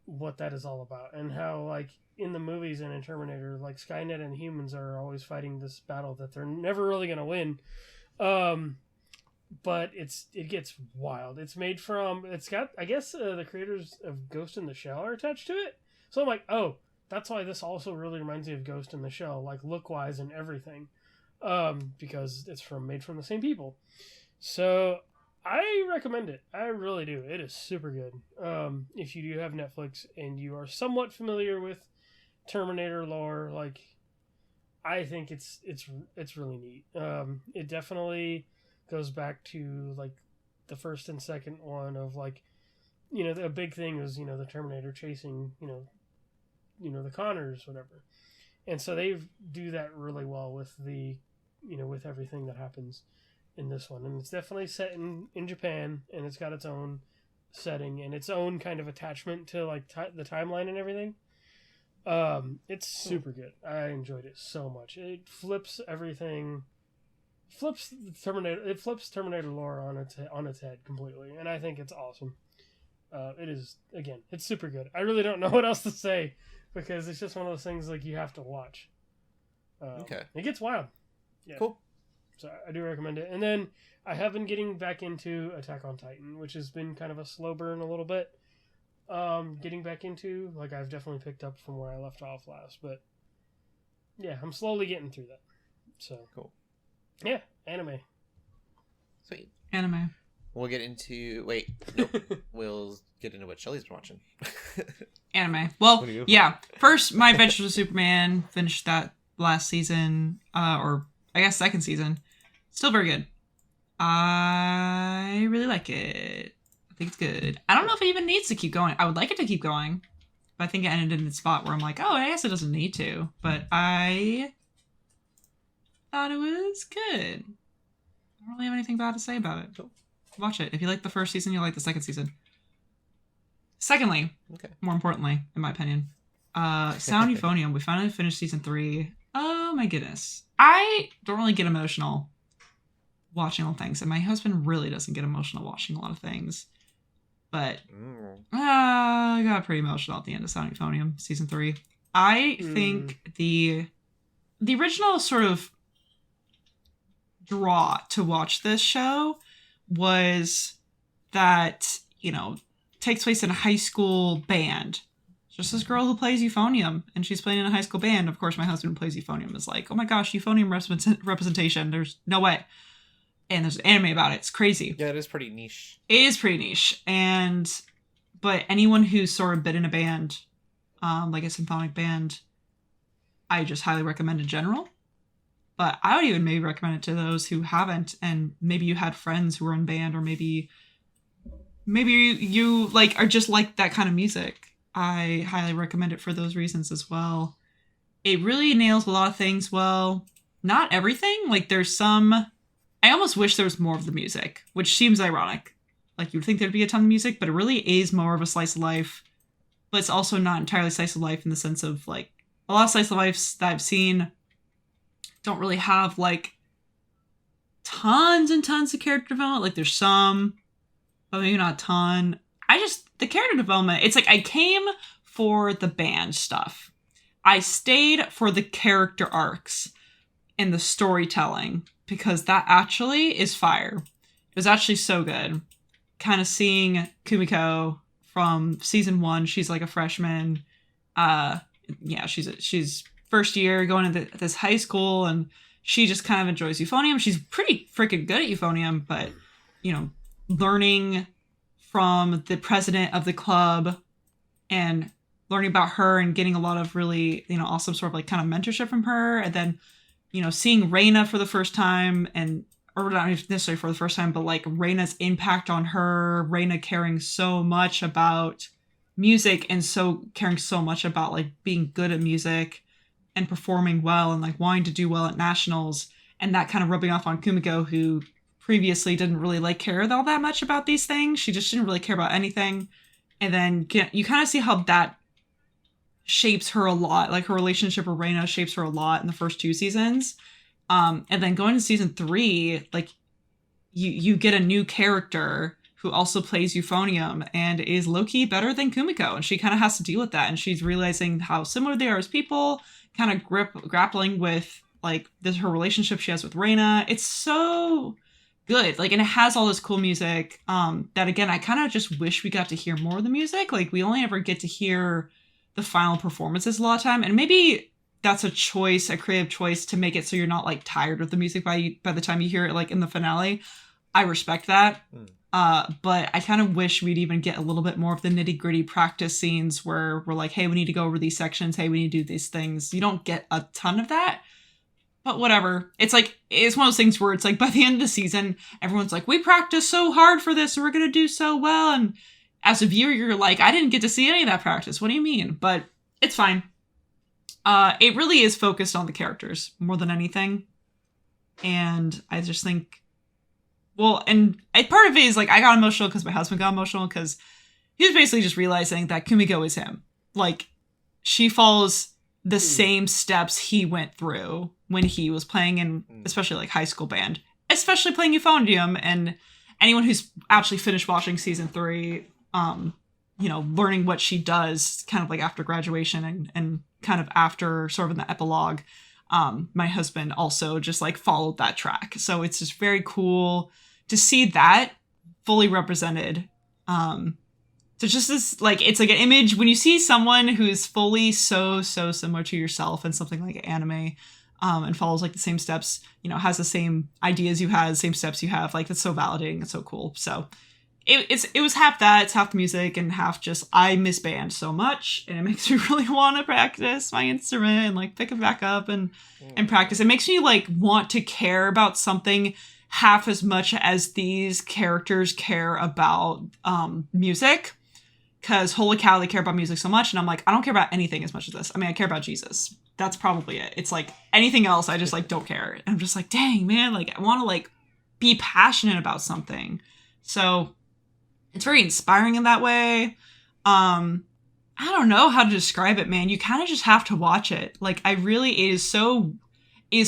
C: what that is all about and how, like, in the movies and in Terminator, like, Skynet and humans are always fighting this battle that they're never really going to win. But it gets wild. It's got, I guess, the creators of Ghost in the Shell are attached to it. So I'm like, oh, that's why this also really reminds me of Ghost in the Shell, like, look-wise and everything. Because it's made from the same people. So I recommend it. I really do. It is super good. If you do have Netflix and you are somewhat familiar with Terminator lore, like, I think it's really neat. It definitely goes back to, like, the first and second one of, like, you know, the big thing was, you know, the Terminator chasing, you know, the Connors, whatever. And so they do that really well with the, you know, with everything that happens in this one. And it's definitely set in Japan, and it's got its own setting and its own kind of attachment to like the timeline and everything. It's super good. I enjoyed it so much. It flips everything, It flips Terminator lore on its head completely, and I think it's awesome. It is, again, it's super good. I really don't know what else to say because it's just one of those things like you have to watch.
B: Okay.
C: It gets wild. Yeah.
B: Cool.
C: So I do recommend it. And then I have been getting back into Attack on Titan, which has been kind of a slow burn a little bit. Getting back into, like, I've definitely picked up from where I left off last, but yeah, I'm slowly getting through that. So
B: cool.
C: Yeah, anime.
B: Sweet.
D: Anime.
B: We'll get into... Wait. Nope. We'll get into what Shelley's been watching.
D: Anime. Well,
B: What do you-
D: yeah. First, My Adventures with Superman. Finished that last season. Or, I guess, second season. Still very good. I really like it. I think it's good. I don't know if it even needs to keep going. I would like it to keep going. But I think it ended in the spot where I'm like, oh, I guess it doesn't need to. But I thought it was good. I don't really have anything bad to say about it.
B: Cool.
D: Watch it. If you like the first season, you'll like the second season. Secondly,
B: Okay.
D: more importantly, in my opinion, Sound Euphonium. We finally finished season 3. Oh my goodness. I don't really get emotional watching all things, and my husband really doesn't get emotional watching a lot of things. But I got pretty emotional at the end of Sound Euphonium season 3. I think the original sort of draw to watch this show was that, you know, takes place in a high school band. Just this girl who plays euphonium, and she's playing in a high school band. Of course, my husband who plays euphonium is like, oh my gosh, euphonium representation. There's no way. And there's an anime about it. It's crazy.
B: Yeah, it is pretty niche.
D: It is pretty niche. But anyone who's sort of been in a band, like a symphonic band, I just highly recommend in general. But I would even maybe recommend it to those who haven't, and maybe you had friends who were in band, or maybe you like are just like that kind of music. I highly recommend it for those reasons as well. It really nails a lot of things well. Not everything. Like there's some... I almost wish there was more of the music, which seems ironic. Like you'd think there'd be a ton of music, but it really is more of a slice of life. But it's also not entirely slice of life in the sense of like a lot of slice of lives that I've seen don't really have like tons and tons of character development. Like there's some, but maybe not a ton. The character development, it's like I came for the band stuff. I stayed for the character arcs and the storytelling because that actually is fire. It was actually so good. Kind of seeing Kumiko from season 1, she's like a freshman. She's first year going into this high school, and she just kind of enjoys euphonium. She's pretty freaking good at euphonium, but, you know, learning from the president of the club and learning about her and getting a lot of really, you know, awesome sort of like kind of mentorship from her. And then, you know, seeing Reina for the first time, or not necessarily for the first time, but like Reina's impact on her, Reina caring so much about music and caring so much about like being good at music and performing well and like wanting to do well at nationals, and that kind of rubbing off on Kumiko, who previously didn't really like care all that much about these things. She just didn't really care about anything. And then you kind of see how that shapes her a lot. Like her relationship with Reina shapes her a lot in the first 2 seasons. And then going to season 3, like you get a new character who also plays euphonium and is low-key better than Kumiko. And she kind of has to deal with that. And she's realizing how similar they are as people, kind of grappling with like her relationship she has with Reina. It's so good. Like, and it has all this cool music that, again, I kind of just wish we got to hear more of the music. Like, we only ever get to hear the final performances a lot of time. And maybe that's a creative choice to make it so you're not, like, tired of the music by the time you hear it, like, in the finale. I respect that. But I kind of wish we'd even get a little bit more of the nitty-gritty practice scenes where we're like, hey, we need to go over these sections. Hey, we need to do these things. You don't get a ton of that. But whatever. It's like, it's one of those things where it's like by the end of the season, everyone's like, we practiced so hard for this, so we're going to do so well. And as a viewer, you're like, I didn't get to see any of that practice. What do you mean? But it's fine. It really is focused on the characters more than anything. And I just think Well, and part of it is, like, I got emotional because my husband got emotional because he was basically just realizing that Kumiko is him. Like, she follows the same steps he went through when he was playing in, especially, like, high school band. Especially playing Euphonium, and anyone who's actually finished watching season 3, you know, learning what she does kind of, like, after graduation and kind of after sort of in the epilogue, my husband also just, like, followed that track. So it's just very cool to see that fully represented. So just this, like, it's like an image when you see someone who's fully so similar to yourself in something like anime, and follows, like, the same steps, you know, has the same ideas you have, the same steps you have. Like, it's so validating. It's so cool. So it was half that, it's half the music and half just, I miss band so much, and it makes me really want to practice my instrument and, like, pick it back up and practice. It makes me, like, want to care about something half as much as these characters care about music, because holy cow, they care about music so much, and I'm like, I don't care about anything as much as this. I mean, I care about Jesus. That's probably it. It's like anything else, I just, like, don't care. And I'm just like, dang, man, like, I want to, like, be passionate about something. So it's very inspiring in that way. I don't know how to describe it, man. You kind of just have to watch it. Like, it is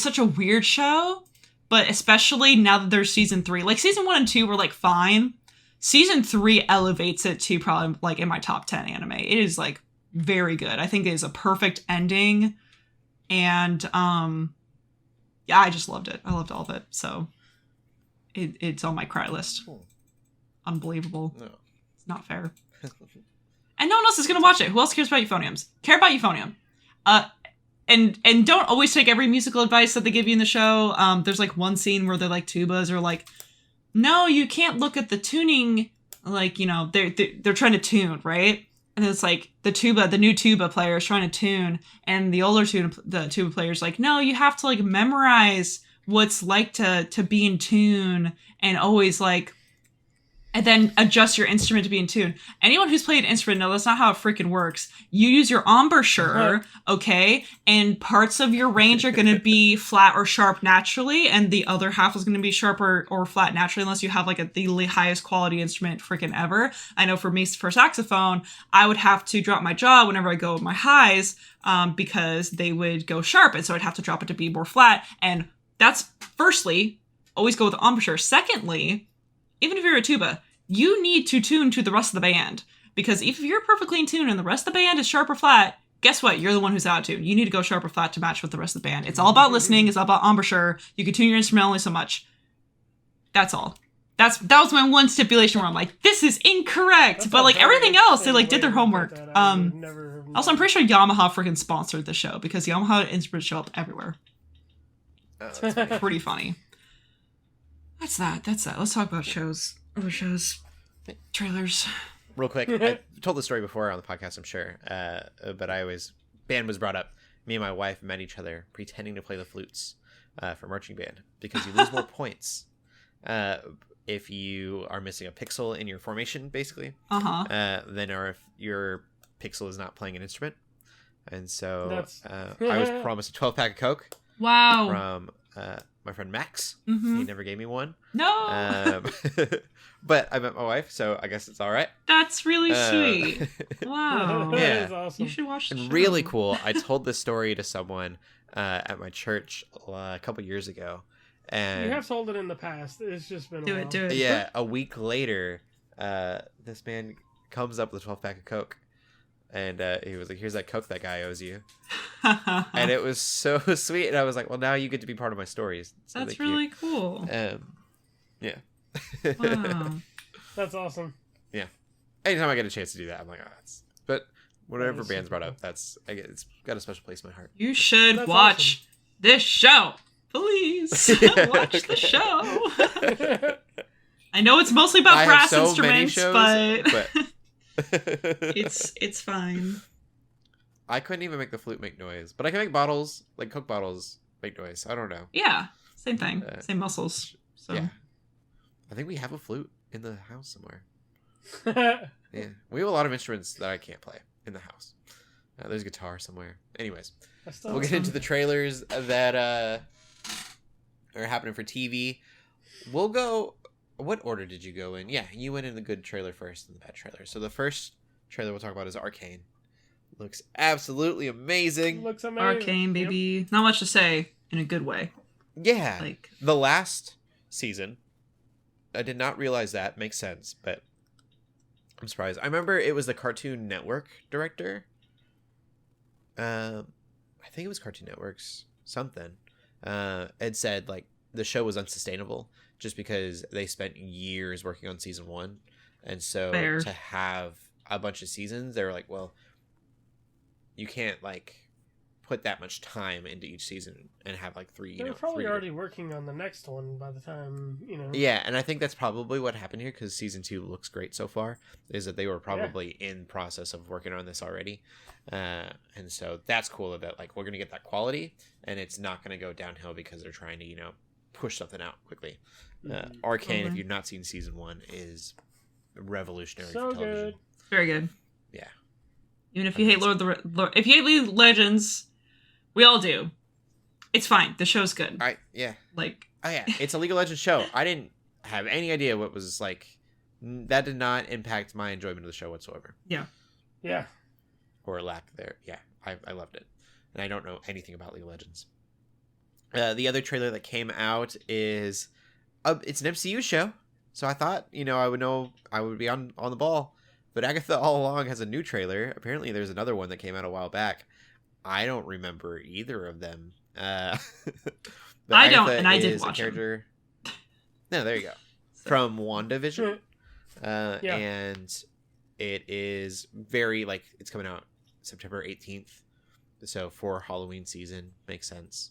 D: such a weird show, but especially now that there's season 3, like, season 1 and 2 were, like, fine. Season 3 elevates it to probably, like, in my top 10 anime. It is, like, very good. I think it is a perfect ending. And, yeah, I just loved it. I loved all of it. So it's on my cry list.
B: Cool.
D: Unbelievable.
B: No.
D: It's not fair. And no one else is going to watch it. Who else cares about euphoniums? Care about euphonium. And don't always take every musical advice that they give you in the show. There's, like, one scene where they're, like, tubas are like, no, you can't look at the tuning. Like, you know, they're trying to tune, right? And it's like the new tuba player is trying to tune, and the older tuba player's like, no, you have to, like, memorize what's like to be in tune and always, like, and then adjust your instrument to be in tune. Anyone who's played an instrument knows that's not how it freaking works. You use your embouchure, okay? And parts of your range are going to be flat or sharp naturally, and the other half is going to be sharp or flat naturally, unless you have, like, the highest quality instrument freaking ever. I know for me, for saxophone, I would have to drop my jaw whenever I go with my highs, because they would go sharp, and so I'd have to drop it to be more flat. And that's, firstly, always go with the embouchure. Secondly, even if you're a tuba, you need to tune to the rest of the band. Because if you're perfectly in tune and the rest of the band is sharp or flat, guess what? You're the one who's out of tune. You need to go sharp or flat to match with the rest of the band. It's all about listening. It's all about embouchure. You can tune your instrument only so much. That's all. That was my one stipulation where I'm like, this is incorrect. But, like, everything else, they, like, did their homework. Also, I'm pretty sure Yamaha freaking sponsored the show, because Yamaha instruments show up everywhere.
B: Oh, that's funny.
D: Pretty funny. That's that. Let's talk about shows. Other shows. Trailers.
B: Real quick, I told the story before on the podcast, I'm sure. But band was brought up. Me and my wife met each other pretending to play the flutes for marching band, because you lose more points if you are missing a pixel in your formation, basically. Than or if your pixel is not playing an instrument. And so I was promised a 12-pack of Coke.
D: Wow.
B: From my friend Max.
D: Mm-hmm.
B: He never gave me one.
D: No.
B: But I met my wife, so I guess it's all right.
D: That's really sweet. Wow.
B: Yeah.
C: That is awesome.
D: You should watch the show.
B: And really cool. I told this story to someone at my church a couple years ago. And
C: You have told it in the past. It's just been a while.
D: Do it.
B: yeah, a week later, this man comes up with a 12-pack of Coke. And he was like, here's that Coke that guy owes you. And it was so sweet. And I was like, well, now you get to be part of my stories. So
D: That's really cool.
B: Yeah.
D: Wow.
C: That's awesome.
B: Yeah. Anytime I get a chance to do that, I'm like, oh, that's... But whatever
C: That is
B: band's
C: super
B: brought up, it's got a special place in my heart.
D: You should
C: That's
D: watch this show. Please. Watch the show. I know it's mostly about brass instruments, but... it's fine.
B: I couldn't even make the flute make noise, but I can make bottles, like Coke bottles, make noise. I don't know.
D: Yeah, same thing. Same muscles. So.
B: Yeah. I think we have a flute in the house somewhere. Yeah. We have a lot of instruments that I can't play in the house. There's a guitar somewhere. Anyways, we'll get into the trailers that are happening for TV. We'll go what order did you go in? Yeah, you went in the good trailer first and the bad trailer. So the first trailer we'll talk about is Arcane. Looks absolutely amazing.
C: Looks amazing.
D: Arcane, baby. Not much to say in a good way.
B: Yeah.
D: Like
B: The last season, I did not realize that. Makes sense, but I'm surprised. I remember it was the Cartoon Network director. I think it was Cartoon Network's something. Had said like the show was unsustainable just because they spent years working on season 1, and so
D: Fair.
B: to have a bunch of seasons, they were like, well, you can't like put that much time into each season and have like three.
C: They're probably already working on the next one by the time, you know.
B: Yeah, and I think that's probably what happened here because season 2 looks great so far. Is that they were probably in process of working on this already, and so that's cool. That like we're gonna get that quality, and it's not gonna go downhill because they're trying to push something out quickly. Arcane, if you've not seen season 1, is revolutionary
C: So
B: for television.
C: good.
D: very good.
B: Yeah.
D: Even if you hate if you hate League of Legends, we all do. It's fine. The show's good.
B: Yeah.
D: Like,
B: Oh yeah, it's a League of Legends show. I didn't have any idea what was like. That did not impact my enjoyment of the show whatsoever.
C: Yeah.
B: Or lack there. Yeah, I loved it, and I don't know anything about League of Legends. The other trailer that came out is, it's an MCU show, so I thought I would be on the ball. But Agatha All Along has a new trailer. Apparently, there's another one that came out a while back. I don't remember either of them.
D: I don't, and I did watch them.
B: No, there you go. From WandaVision.
C: Yeah.
B: And it is very, like, it's coming out September 18th. So for Halloween season, makes sense.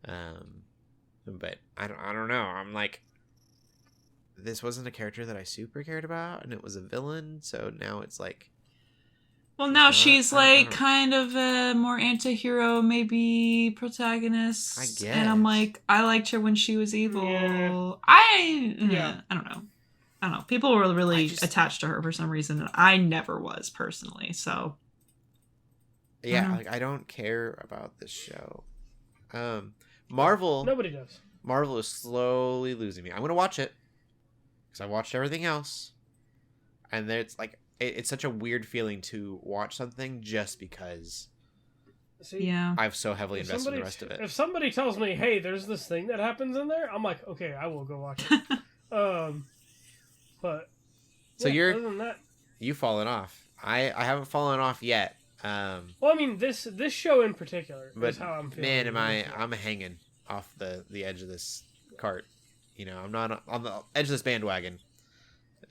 B: But I don't know. I'm like, this wasn't a character that I super cared about, and it was a villain, so now it's like...
D: well, now she's like kind of a more anti-hero, maybe protagonist.
B: I guess.
D: And I'm like, I liked her when she was evil.
C: Yeah.
D: I don't know. People were really
B: just...
D: attached to her for some reason, and I never was personally, so...
B: yeah, like, I don't care about this show. Marvel...
C: Nobody does.
B: Marvel is slowly losing me. I'm going to watch it, because I watched everything else. And it's like... it's such a weird feeling to watch something just because I've so heavily invested in the rest of it.
C: If somebody tells me, hey, there's this thing that happens in there, I'm like, okay, I will go watch it. But
B: so
C: other than that,
B: you've fallen off. I haven't fallen off yet.
C: Well, I mean, this show in particular is how I'm feeling.
B: Man, I'm hanging off the edge of this cart. I'm not on the edge of this bandwagon.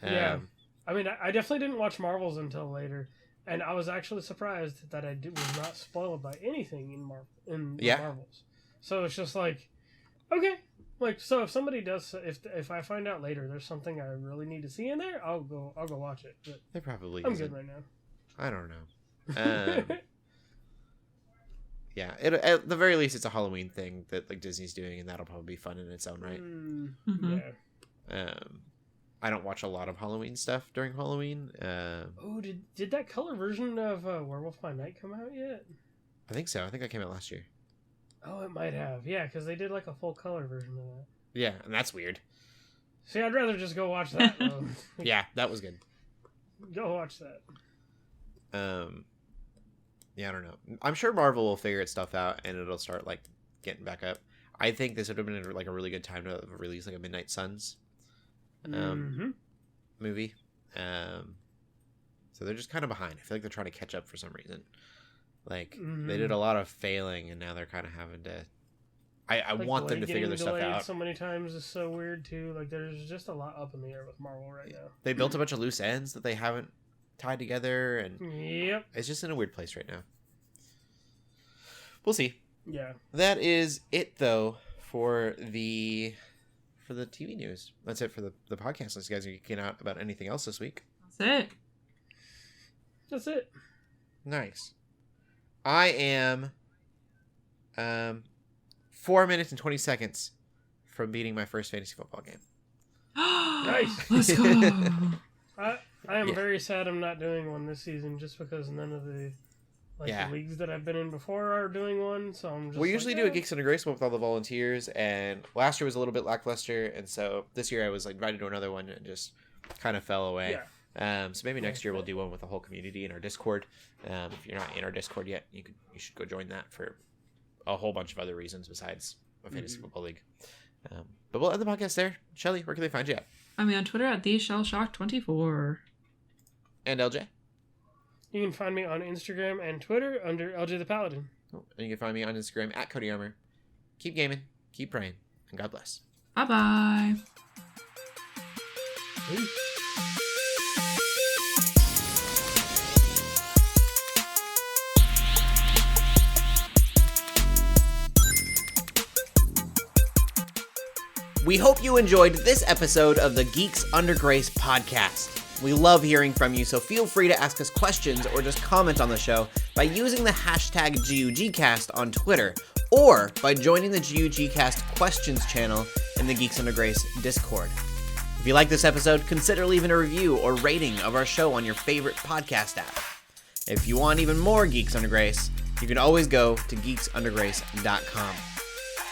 C: Yeah. I mean, I definitely didn't watch Marvels until later, and I was actually surprised that I was not spoiled by anything in Marvels. So it's just like, okay, like, so if somebody does, if I find out later there's something I really need to see in there, I'll go watch it. But
B: there probably
C: I'm
B: isn't.
C: good right now.
B: I don't know. Yeah, at the very least, it's a Halloween thing that like Disney's doing, and that'll probably be fun in its own right.
D: Mm-hmm.
C: Yeah.
B: I don't watch a lot of Halloween stuff during Halloween.
C: Did that color version of Werewolf by Night come out yet?
B: I think so. I think that came out last year.
C: Oh, it might have. Yeah, because they did like a full color version of that.
B: Yeah, and that's weird.
C: See, I'd rather just go watch that.
B: Yeah, that was good.
C: Go watch that.
B: Yeah, I don't know. I'm sure Marvel will figure its stuff out, and it'll start like getting back up. I think this would have been like a really good time to release like a Midnight Suns movie. So they're just kind of behind. I feel like they're trying to catch up for some reason. Like they did a lot of failing, and now they're kind of having to. I like want them to figure their stuff out.
C: So many times is so weird too. Like there's just a lot up in the air with Marvel right now.
B: They built a bunch of loose ends that they haven't tied together, and
C: yep,
B: it's just in a weird place right now. We'll see.
C: Yeah,
B: that is it though for the TV news. That's it for the podcast. Unless you guys are geeking out about anything else this week.
C: That's it.
B: Nice. I am 4 minutes and 20 seconds from beating my first fantasy football game.
C: Nice.
D: Let's go.
C: I am very sad I'm not doing one this season just because none of the Like
B: Yeah.
C: the leagues that I've been in before are doing one, so I'm just.
B: We usually do a Geeks Under Grace one with all the volunteers, and last year was a little bit lackluster, and so this year I was like invited to another one and just kind of fell away. So maybe next year we'll do one with the whole community in our Discord. If you're not in our Discord yet, you should go join that for a whole bunch of other reasons besides a fantasy football league. But we'll end the podcast there. Shelley, where can they find you at?
D: I'm on Twitter at TheShellShock24.
B: And LJ?
C: You can find me on Instagram and Twitter under LJ the Paladin.
B: Oh, and you can find me on Instagram at Cody Armour. Keep gaming, keep praying, and God bless.
D: Bye-bye.
C: Peace.
B: We hope you enjoyed this episode of the Geeks Under Grace podcast. We love hearing from you, so feel free to ask us questions or just comment on the show by using the hashtag GUGcast on Twitter or by joining the GUGcast questions channel in the Geeks Under Grace Discord. If you like this episode, consider leaving a review or rating of our show on your favorite podcast app. If you want even more Geeks Under Grace, you can always go to geeksundergrace.com.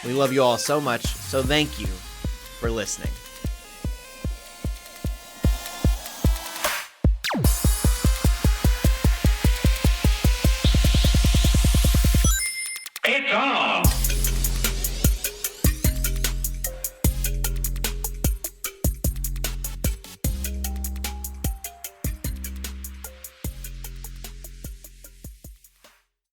B: We love you all so much, so thank you for listening.